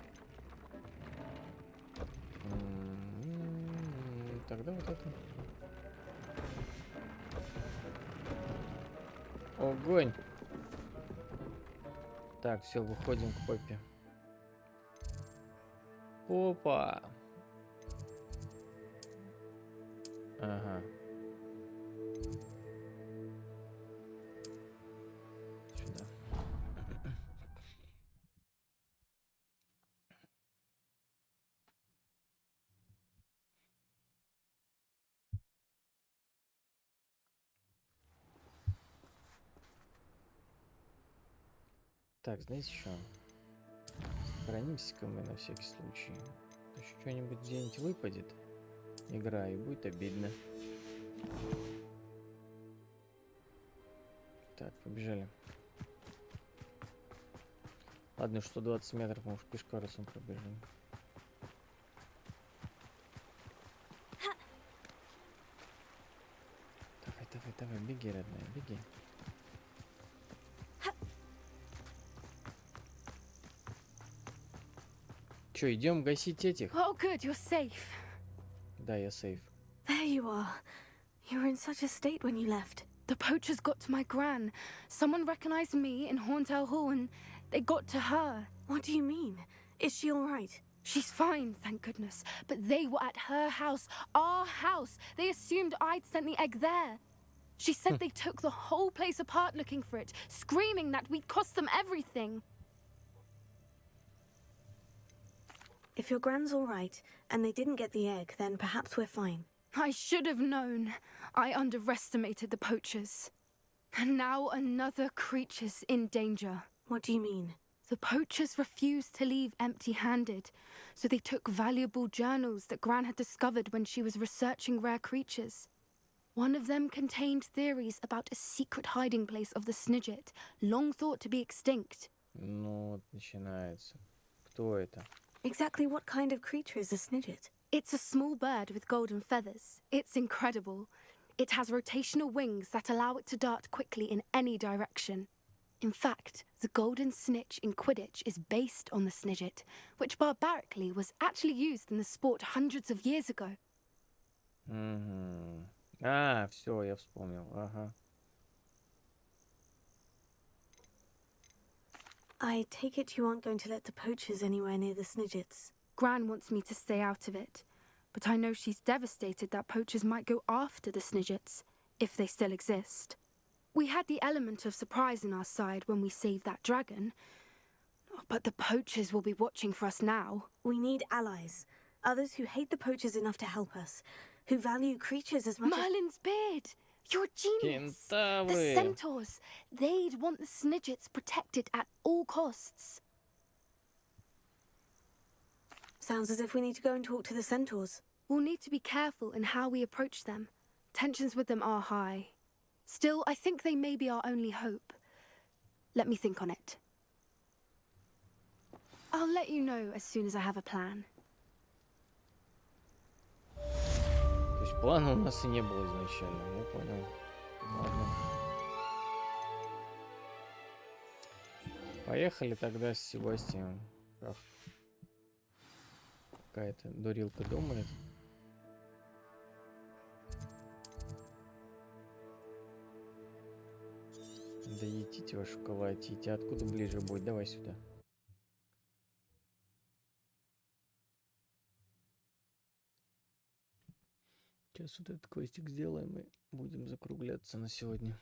Тогда вот это. Огонь! Так, все, выходим к попе. Попа! Ага. Сюда. Так, знаете что? Сохранимся-ка мы на всякий случай. Еще что-нибудь где-нибудь выпадет. Игра, и будет обидно. Так, побежали. Ладно, 120 метров, мы уж пешкарусом пробежим. Давай, давай, беги, родная, беги. Чё, идем гасить этих? Oh, good, you're safe. Да, я сейф. There you are. You were in such a state when you left. The poachers got to my gran. Someone recognized me in Horntail Hall and they got to her. What do you mean? Is she all right? She's fine, thank goodness. But they were at her house, our house. They assumed I'd sent the egg there. She said they took the whole place apart looking for it, screaming that we'd cost them everything. If your gran's all right, and they didn't get the egg, then perhaps we're fine. I should have known. I underestimated the poachers. And now another creature's in danger. What do you mean? The poachers refused to leave empty-handed, so they took valuable journals that Gran had discovered when she was researching rare creatures. One of them contained theories about a secret hiding place of the Snidget, long thought to be extinct. Ну, вот начинается. Кто это? Exactly what kind of creature is a Snidget? It's a small bird with golden feathers. It's incredible. It has rotational wings that allow it to dart quickly in any direction. In fact, the golden snitch in Quidditch is based on the Snidget, which barbarically was actually used in the sport hundreds of years ago. Угу. А, все, я вспомнил. Ага. I take it you aren't going to let the poachers anywhere near the Snidgets. Gran wants me to stay out of it, but I know she's devastated that poachers might go after the Snidgets, if they still exist. We had the element of surprise on our side when we saved that dragon, but the poachers will be watching for us now. We need allies, others who hate the poachers enough to help us, who value creatures as much Merlin's beard! You're a genius! The Кентавры. centaurs! They'd want the Snidgets protected at all costs. Sounds as if we need to go and talk to the centaurs. We'll need to be careful in how we approach them. Tensions with them are high. Still, I think they may be our only hope. Let me think on it. I'll let you know as soon as I have a plan. То есть плана у нас и не было изначально, я понял. Ладно. Поехали тогда с Себастьяном. Какая-то дурилка думает. Да едите вашу колотите. Откуда ближе будет? Давай сюда. Сейчас вот этот квестик сделаем и будем закругляться на сегодня.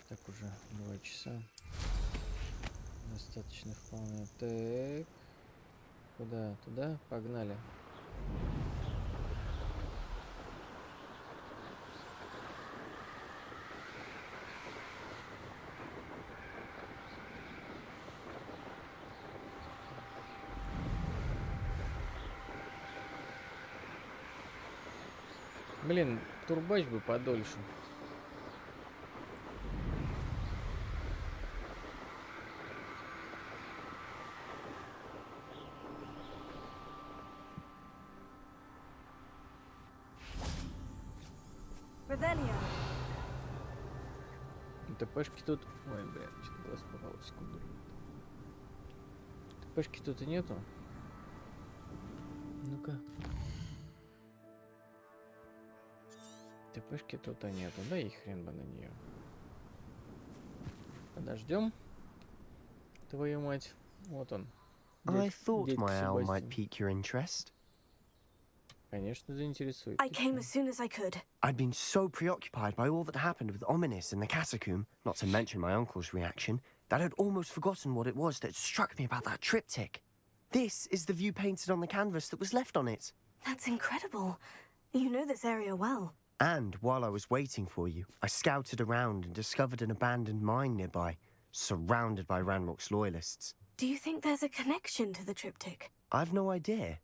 Так, уже 2 часа. Достаточно вполне. Так. Куда? Туда? Погнали. Блин, турбач бы подольше. ТПшки тут... Ой, блин, что-то глаз попало, секунду. ТПшки тут и нету. Ну-ка. ТПшки тут и нету, да и хрен бы на нее. Подождем. Твою мать. Вот он. I thought my owl might pique your interest. Конечно, заинтересует. I came as soon as I could. I'd been so preoccupied by all that happened with Ominous in the catacomb, not to mention my uncle's reaction, that I'd almost forgotten what it was that struck me about that triptych. This is the view painted on the canvas that was left on it. That's incredible. You know this area well. And while I was waiting for you, I scouted around and discovered an abandoned mine nearby, surrounded by Ranrock's loyalists. Do you think there's a connection to the triptych? I've no idea,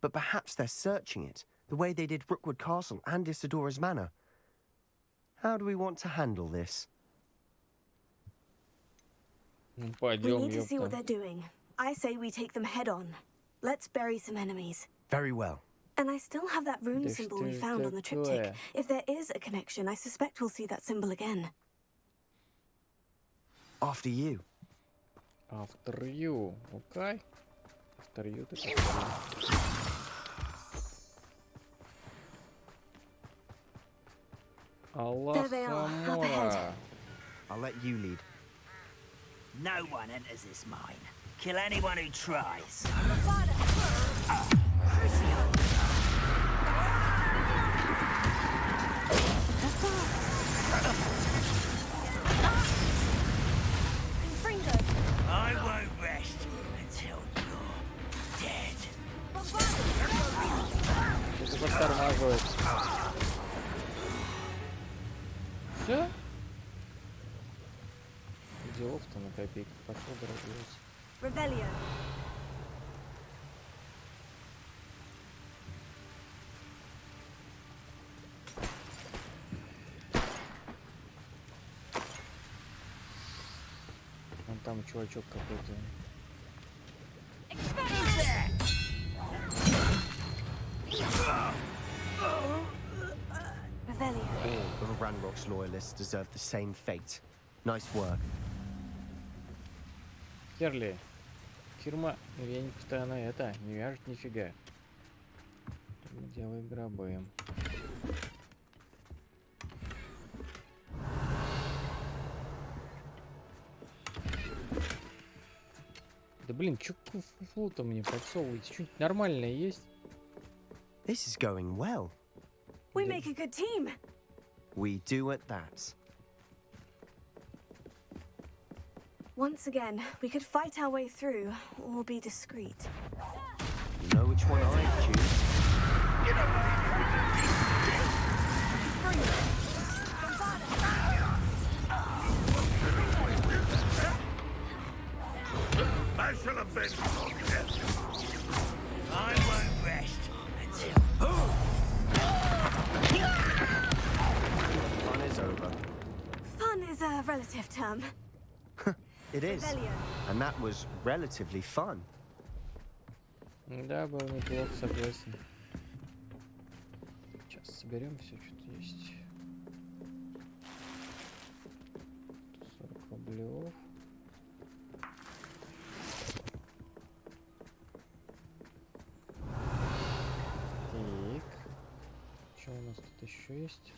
but perhaps they're searching it, the way they did Rookwood Castle and Isidora's Manor. How do we want to handle this? We need to see what they're doing. I say we take them head on. Let's bury some enemies. Very well. And I still have that rune Да symbol что we ж found on the triptych. такое? If there is a connection, I suspect we'll see that symbol again. After you. After you. Okay. After you, так after you. There they are, up ahead. Аллах-Амора. I'll let you lead. No one enters this mine. Kill anyone who tries. I won't rest until you're dead. Это подтормаживает. Все? Делов-то на копейку пошел, дорогой. Revelio. Вон там чувачок какой-то. Revelio. All of Ranrock's loyalists deserve the same fate. Nice work. Керли. Фирма веник постоянно это не вяжет нифига. Делай гробы. Да блин, чё фуфлу-то мне подсовываете? Что-нибудь нормальное есть? This is going well. We make a good team. We do at that. Once again, we could fight our way through or be discreet. You know which one I'd choose. I shall avenge you. I won't rest until... Fun is over. Fun is a relative term. It is. Revelio. And that was relatively fun. Да, было неплохо, согласен. Сейчас соберем все, что-то есть. 40 рублев. Так. Что у нас тут еще есть?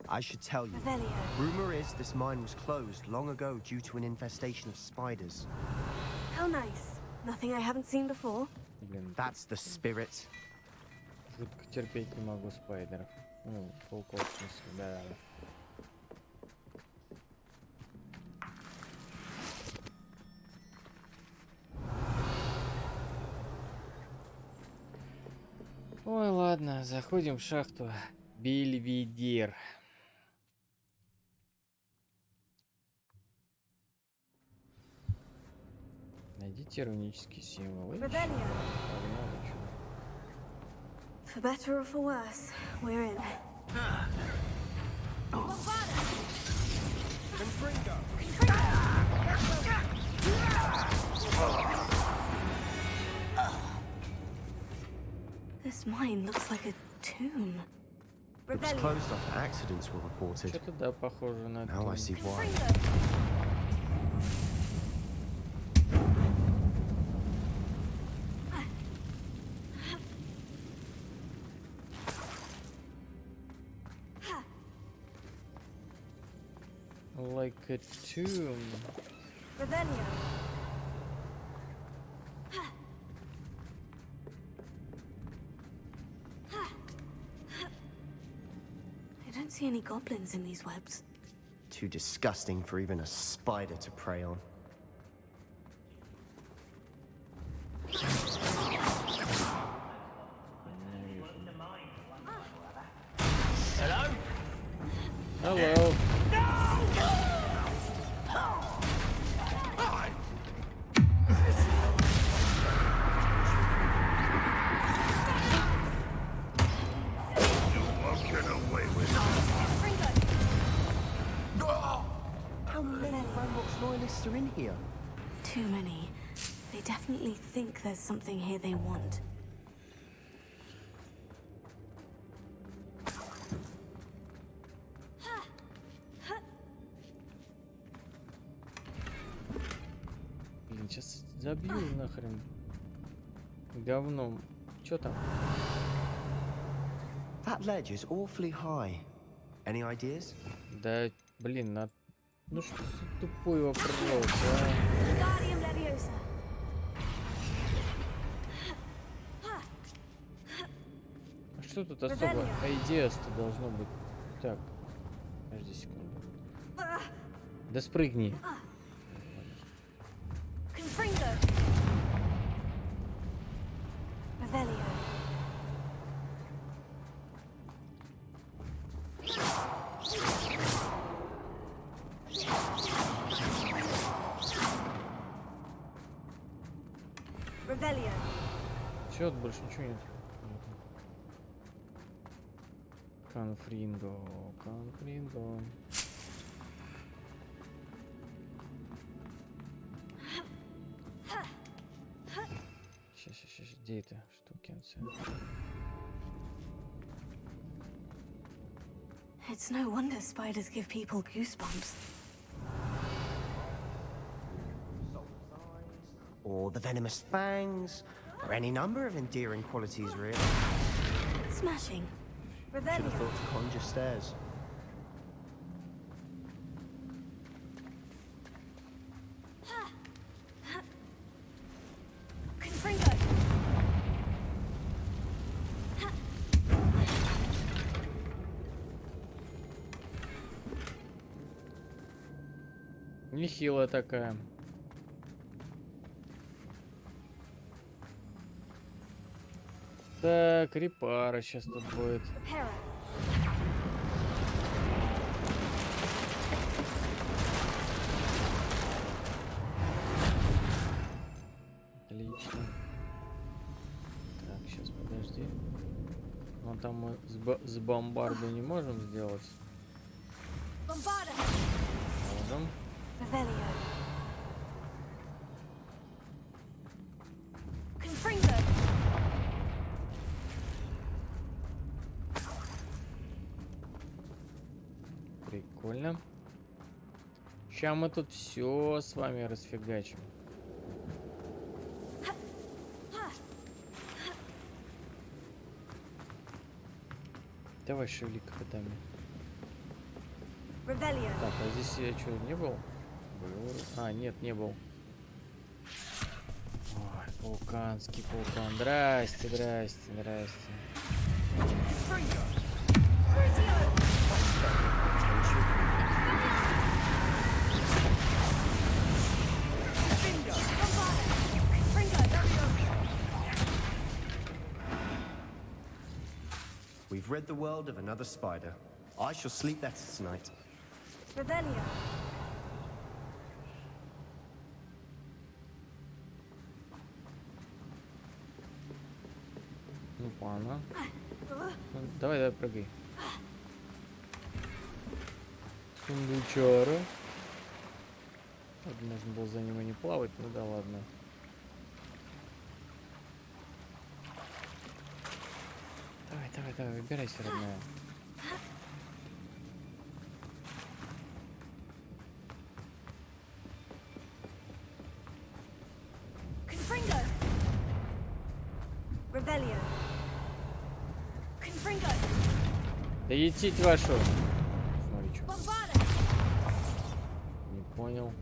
I should tell you. Revelio. Rumor is this mine was closed long ago due to an infestation of spiders. How nice. Nothing I haven't seen before. Блин, That's the spirit. жутко терпеть не могу спайдеров. Ну, пауков в смысле, да. Ой, ладно, заходим в шахту. Бельведер. Найдите рунические символы. Revelio. Погнали, чё. For better or for worse, we're in. This mine looks like a tomb. It was closed after accidents were reported. Что-то да, похоже на Now I see why. Like a tomb. Revelio. I don't see any goblins in these webs. Too disgusting for even a spider to prey on. Hello? Hello. Revelio. loyalists are in here? Too many. They definitely think there's something here they want. Блин, сейчас забью нахрен. Говном. Чё там? That ledge is awfully high. Any ideas? Да, блин, ну что за тупой вопрос, а? А что тут особо? Идея-то должно быть. Так, подожди секунду. Да спрыгни. Все, больше ничего нет. Конфринго. Сейчас, где это штукенция? It's no wonder spiders give people goosebumps. Or the venomous fangs, or any number of endearing qualities, really. Smashing. Should have thought to conjure stairs. Нехилая такая. Так, репара сейчас тут будет. Отлично. Так, сейчас подожди. Вон там мы с бомбарду не можем сделать. Можем. Прикольно. Сейчас мы тут все с вами расфигачим. Давай шевели котами. Так, а здесь я что, не был? А, нет, не был. Ой, вулканский вулкан. Здрасте. We've rid the world of another spider. I shall sleep better tonight. Ну, пана. Давай, прыгай. Сундучара. Вот можно было за ним и не плавать, ну да ладно. Давай, выбирайся, родная. Да етить вашу. Смотри, что. Не понял.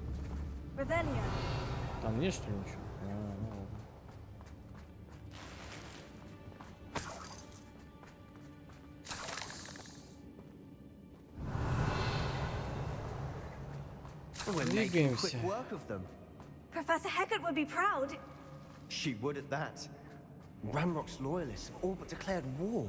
Там нет, что ли, ничего? Ну ладно. Двигаемся. Professor Hecat would be proud. She would at that. Ramrock's loyalists have all but declared war.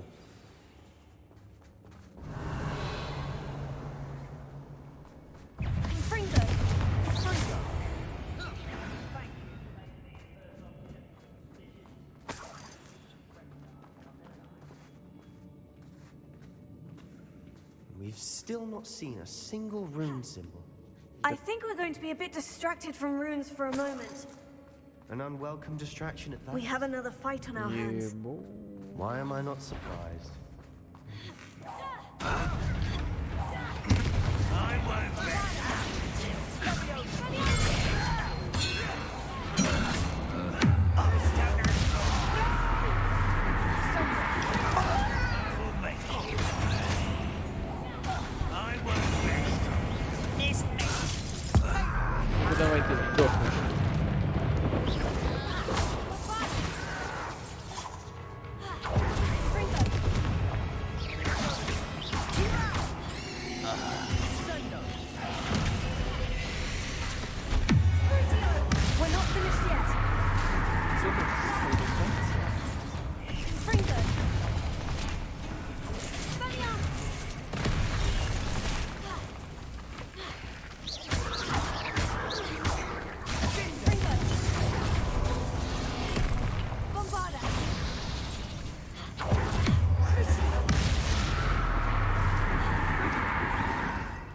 We've still not seen a single rune symbol. I think we're going to be a bit distracted from runes for a moment. An unwelcome distraction at that. We have another fight on our hands. Why am I not surprised? Ну давай ты сдохнешь.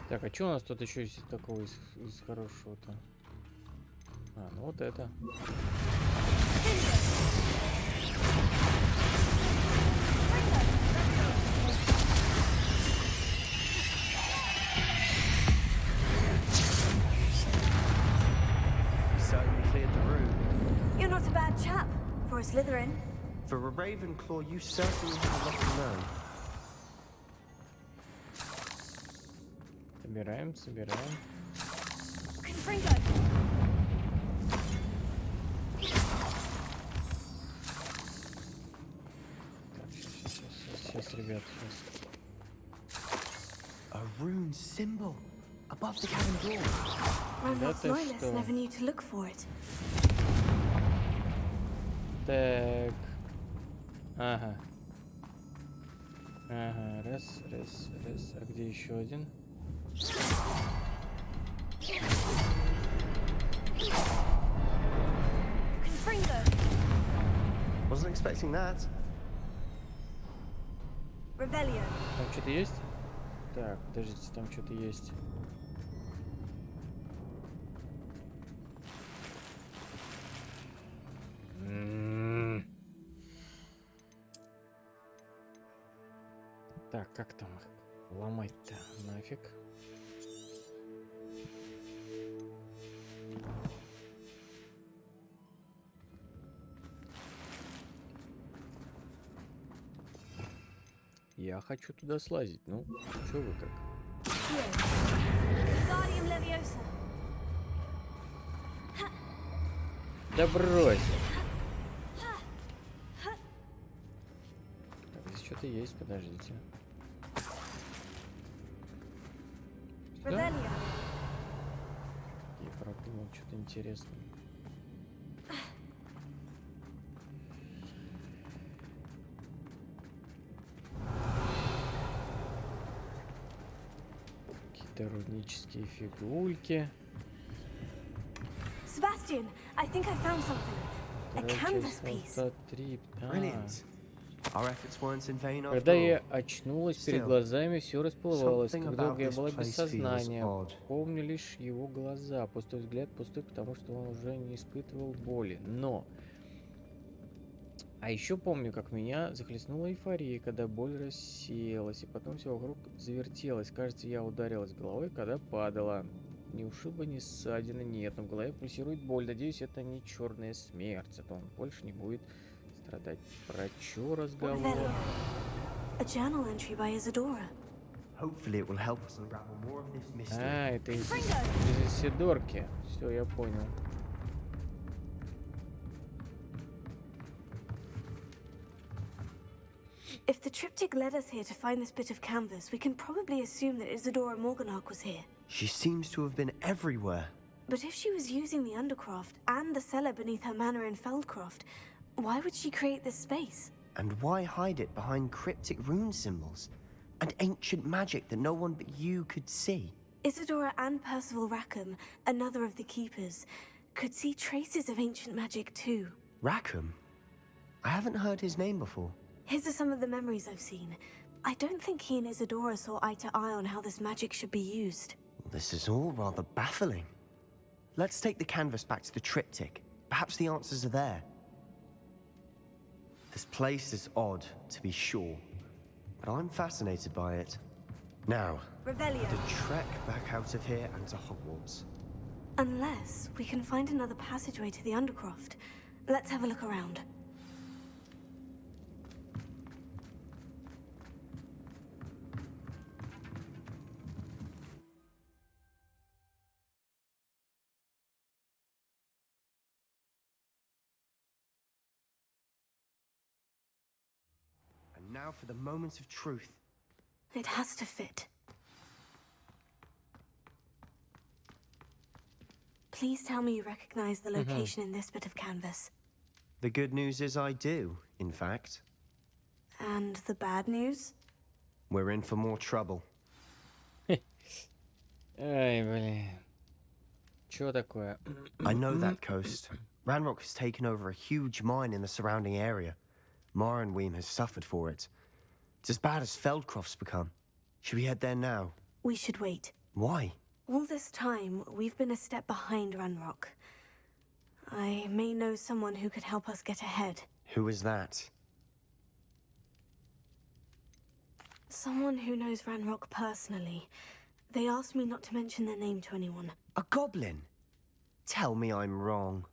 Так, а что у нас тут еще есть такого из хорошего-то? А, ну вот это. You're not a bad chap for a Slytherin. For a Ravenclaw, you certainly have a lot to learn. Собираем, собираем. Так, сейчас, ребят, сейчас. A rune symbol above the cabin door. Randolph's loyalists never knew to look for it. Так. Ага. Ага, раз. А где еще один? Wasn't expecting that. Revelio. Там что-то есть? Так, подождите, там что-то есть. Так, как там их ломать-то? Нафиг. Я хочу туда слазить. Ну, что вы как? Да брось. Так, здесь что-то есть, подождите. Сюда? Я продумал что-то интересное. Какие-то рунические фигульки. Sebastian, I think I found something. A canvas piece. Brilliant. Our efforts weren't in vain after Когда я all. очнулась, перед Still, глазами все расплывалось. something Как about долго я this была place без feels сознания. odd. Помню лишь его глаза. Пустой взгляд, пустой, потому что он уже не испытывал боли. Но... А еще помню, как меня захлестнула эйфория, когда боль рассеялась, и потом все вокруг завертелось. Кажется, я ударилась головой, когда падала. Ни ушиба, ни ссадины нет, но в голове пульсирует боль. Надеюсь, это не черная смерть, а то он больше не будет страдать. Про чё разговор? A journal entry by Isadora. Hopefully it will help us unravel more of this mystery. А, это из Исидорки. Все, я понял. If the triptych led us here to find this bit of canvas, we can probably assume that Isadora Morganach was here. She seems to have been everywhere. But if she was using the Undercroft and the cellar beneath her manor in Feldcroft, why would she create this space? And why hide it behind cryptic rune symbols? And ancient magic that no one but you could see? Isadora and Percival Rackham, another of the Keepers, could see traces of ancient magic too. Rackham? I haven't heard his name before. His are some of the memories I've seen. I don't think he and Isadora saw eye to eye on how this magic should be used. This is all rather baffling. Let's take the canvas back to the triptych. Perhaps the answers are there. This place is odd, to be sure, but I'm fascinated by it. Now, Revelio. the trek back out of here and to Hogwarts. Unless we can find another passageway to the Undercroft. Let's have a look around. And now for the moment of truth. It has to fit. Please tell me you recognize the location in this bit of canvas. The good news is I do, in fact. And the bad news? We're in for more trouble. Ай, блин. Чё такое? I know that coast. Ranrock has taken over a huge mine in the surrounding area. Mornweem has suffered for it. It's as bad as Feldcroft's become. Should we head there now? We should wait. Why? All this time, we've been a step behind Ranrock. I may know someone who could help us get ahead. Who is that? Someone who knows Ranrock personally. They asked me not to mention their name to anyone. A goblin? Tell me I'm wrong.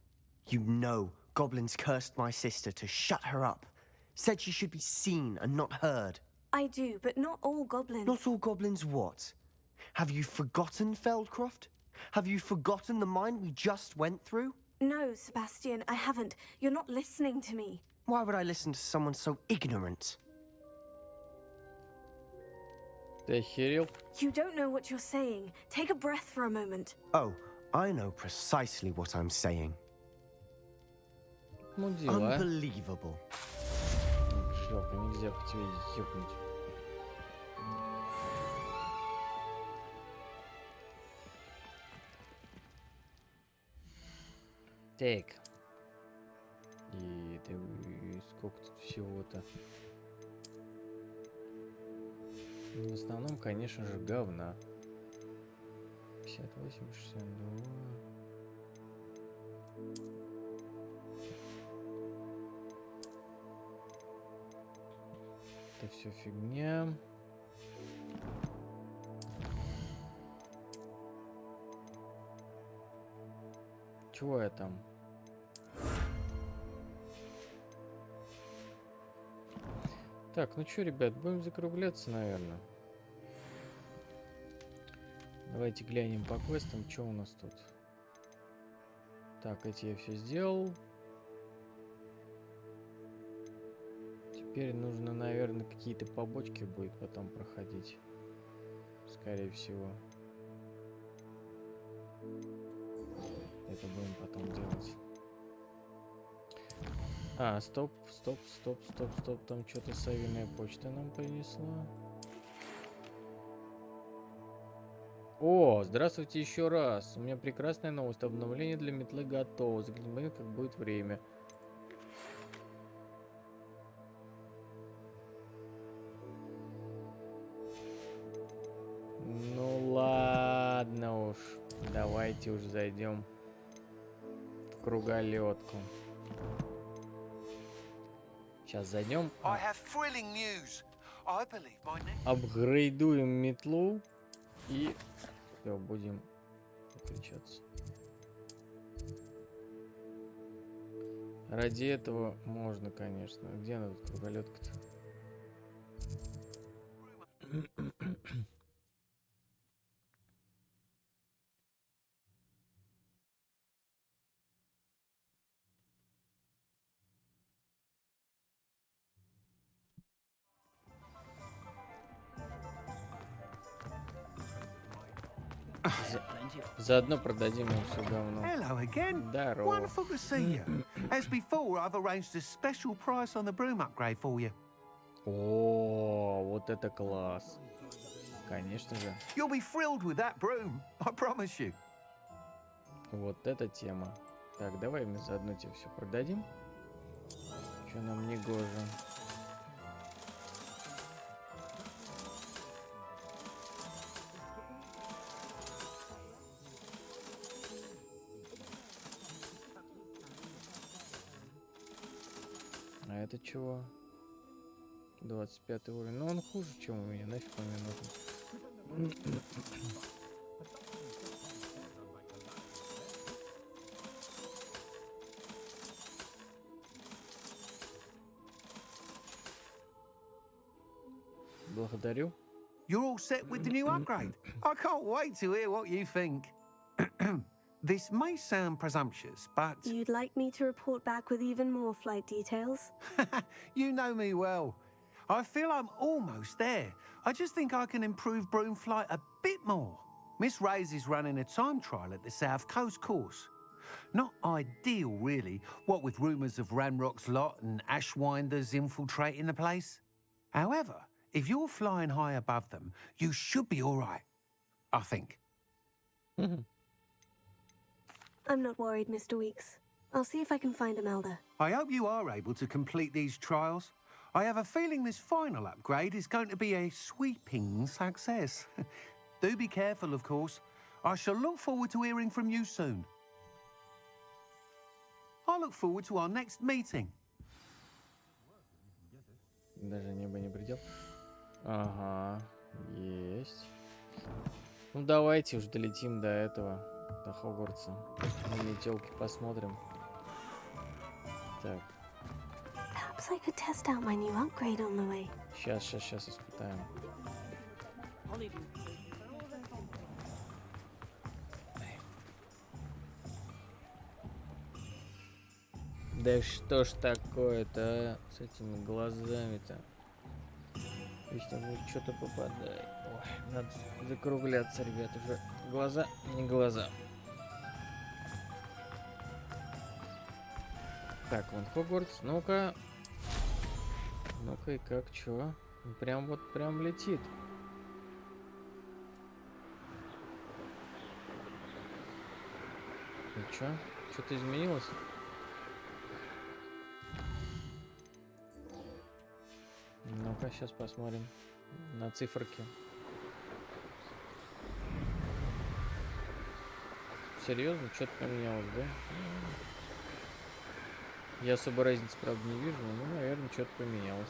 You know goblins cursed my sister to shut her up. Said she should be seen and not heard. I do, but not all goblins. Not all goblins what? Have you forgotten Feldcroft? Have you forgotten the mine we just went through? No, Sebastian, I haven't. You're not listening to me. Why would I listen to someone so ignorant? Ты охерел? You don't know what you're saying. Take a breath for a moment. Oh, I know precisely what I'm saying. Ну дела. Unbelievable. Жалко, нельзя по тебе ёбнуть. Так. И это сколько тут всего-то? В основном, конечно же, говна. 58, 62. Это все фигня. Чего я там? Так, ну что, ребят, будем закругляться, наверное. Давайте глянем по квестам, что у нас тут. Так, эти я все сделал. Теперь нужно, наверное, какие-то побочки будет потом проходить. Скорее всего. Это будем потом делать. А, стоп. Там что-то совиная почта нам принесла. О, здравствуйте еще раз. У меня прекрасная новость. Обновление для метлы готово. Загляните, как будет время. Ну ладно уж. Давайте уж зайдем в круголетку. Сейчас зайдем. Апгрейдуем метлу. И все, будем отключаться. Ради этого можно, конечно. Где она тут, круголетка-то? Заодно продадим ему все говно. Hello again. Здорово. Wonderful to see you. As before, I've arranged a special price on the broom upgrade for you. О, вот это класс. Конечно же. You'll be thrilled with that broom, I promise you. Вот эта тема. Так, давай мы заодно тебе все продадим. Что нам не гоже. это чего? 25 уровень. Ну он хуже, чем у меня. Нафиг он мне нужен. Благодарю. You're all set with the new upgrade. I can't wait to hear what you think. This may sound presumptuous, but... You'd like me to report back with even more flight details? You know me well. I feel I'm almost there. I just think I can improve broom flight a bit more. Miss Reyes is running a time trial at the South Coast course. Not ideal, really, what with rumours of Ranrock's lot and Ashwinders infiltrating the place. However, if you're flying high above them, you should be all right. I think. I'm not worried, Mr. Weeks. I'll see if I can find Imelda. I hope you are able to complete these trials. I have a feeling this final upgrade is going to be a sweeping success. Do be careful, of course. I shall look forward to hearing from you soon. I look forward to our next meeting. Даже небо не предел. Ага, есть. Ну давайте уж долетим до этого, до Хогвартса. На метелки посмотрим. Так. Perhaps I could test out my new upgrade on the way. Сейчас испытаем. Да что ж такое-то, а? С этими глазами-то. Вечно будет что-то попадает. Ой, надо закругляться, ребят, уже глаза, не глаза. Так, вон Хогвартс, ну-ка. Ну-ка, и как, чё? Прям вот, прям летит. Ну чё? Что-то изменилось? Ну-ка, сейчас посмотрим на циферки. Серьезно? Что-то поменялось, да? Я особо разницы, правда, не вижу, но, наверное, что-то поменялось.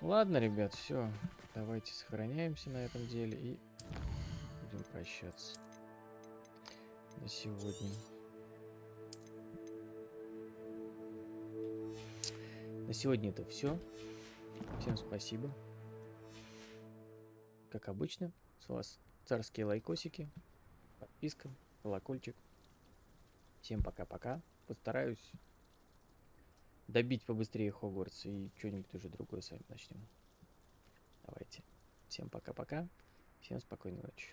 Ладно, ребят, все. Давайте сохраняемся на этом деле и будем прощаться на сегодня. На сегодня это все. Всем спасибо. Как обычно, с вас царские лайкосики, подписка, колокольчик. Всем пока-пока. Постараюсь добить побыстрее Хогвартс и что-нибудь уже другое с вами начнем. Давайте. Всем пока-пока. Всем спокойной ночи.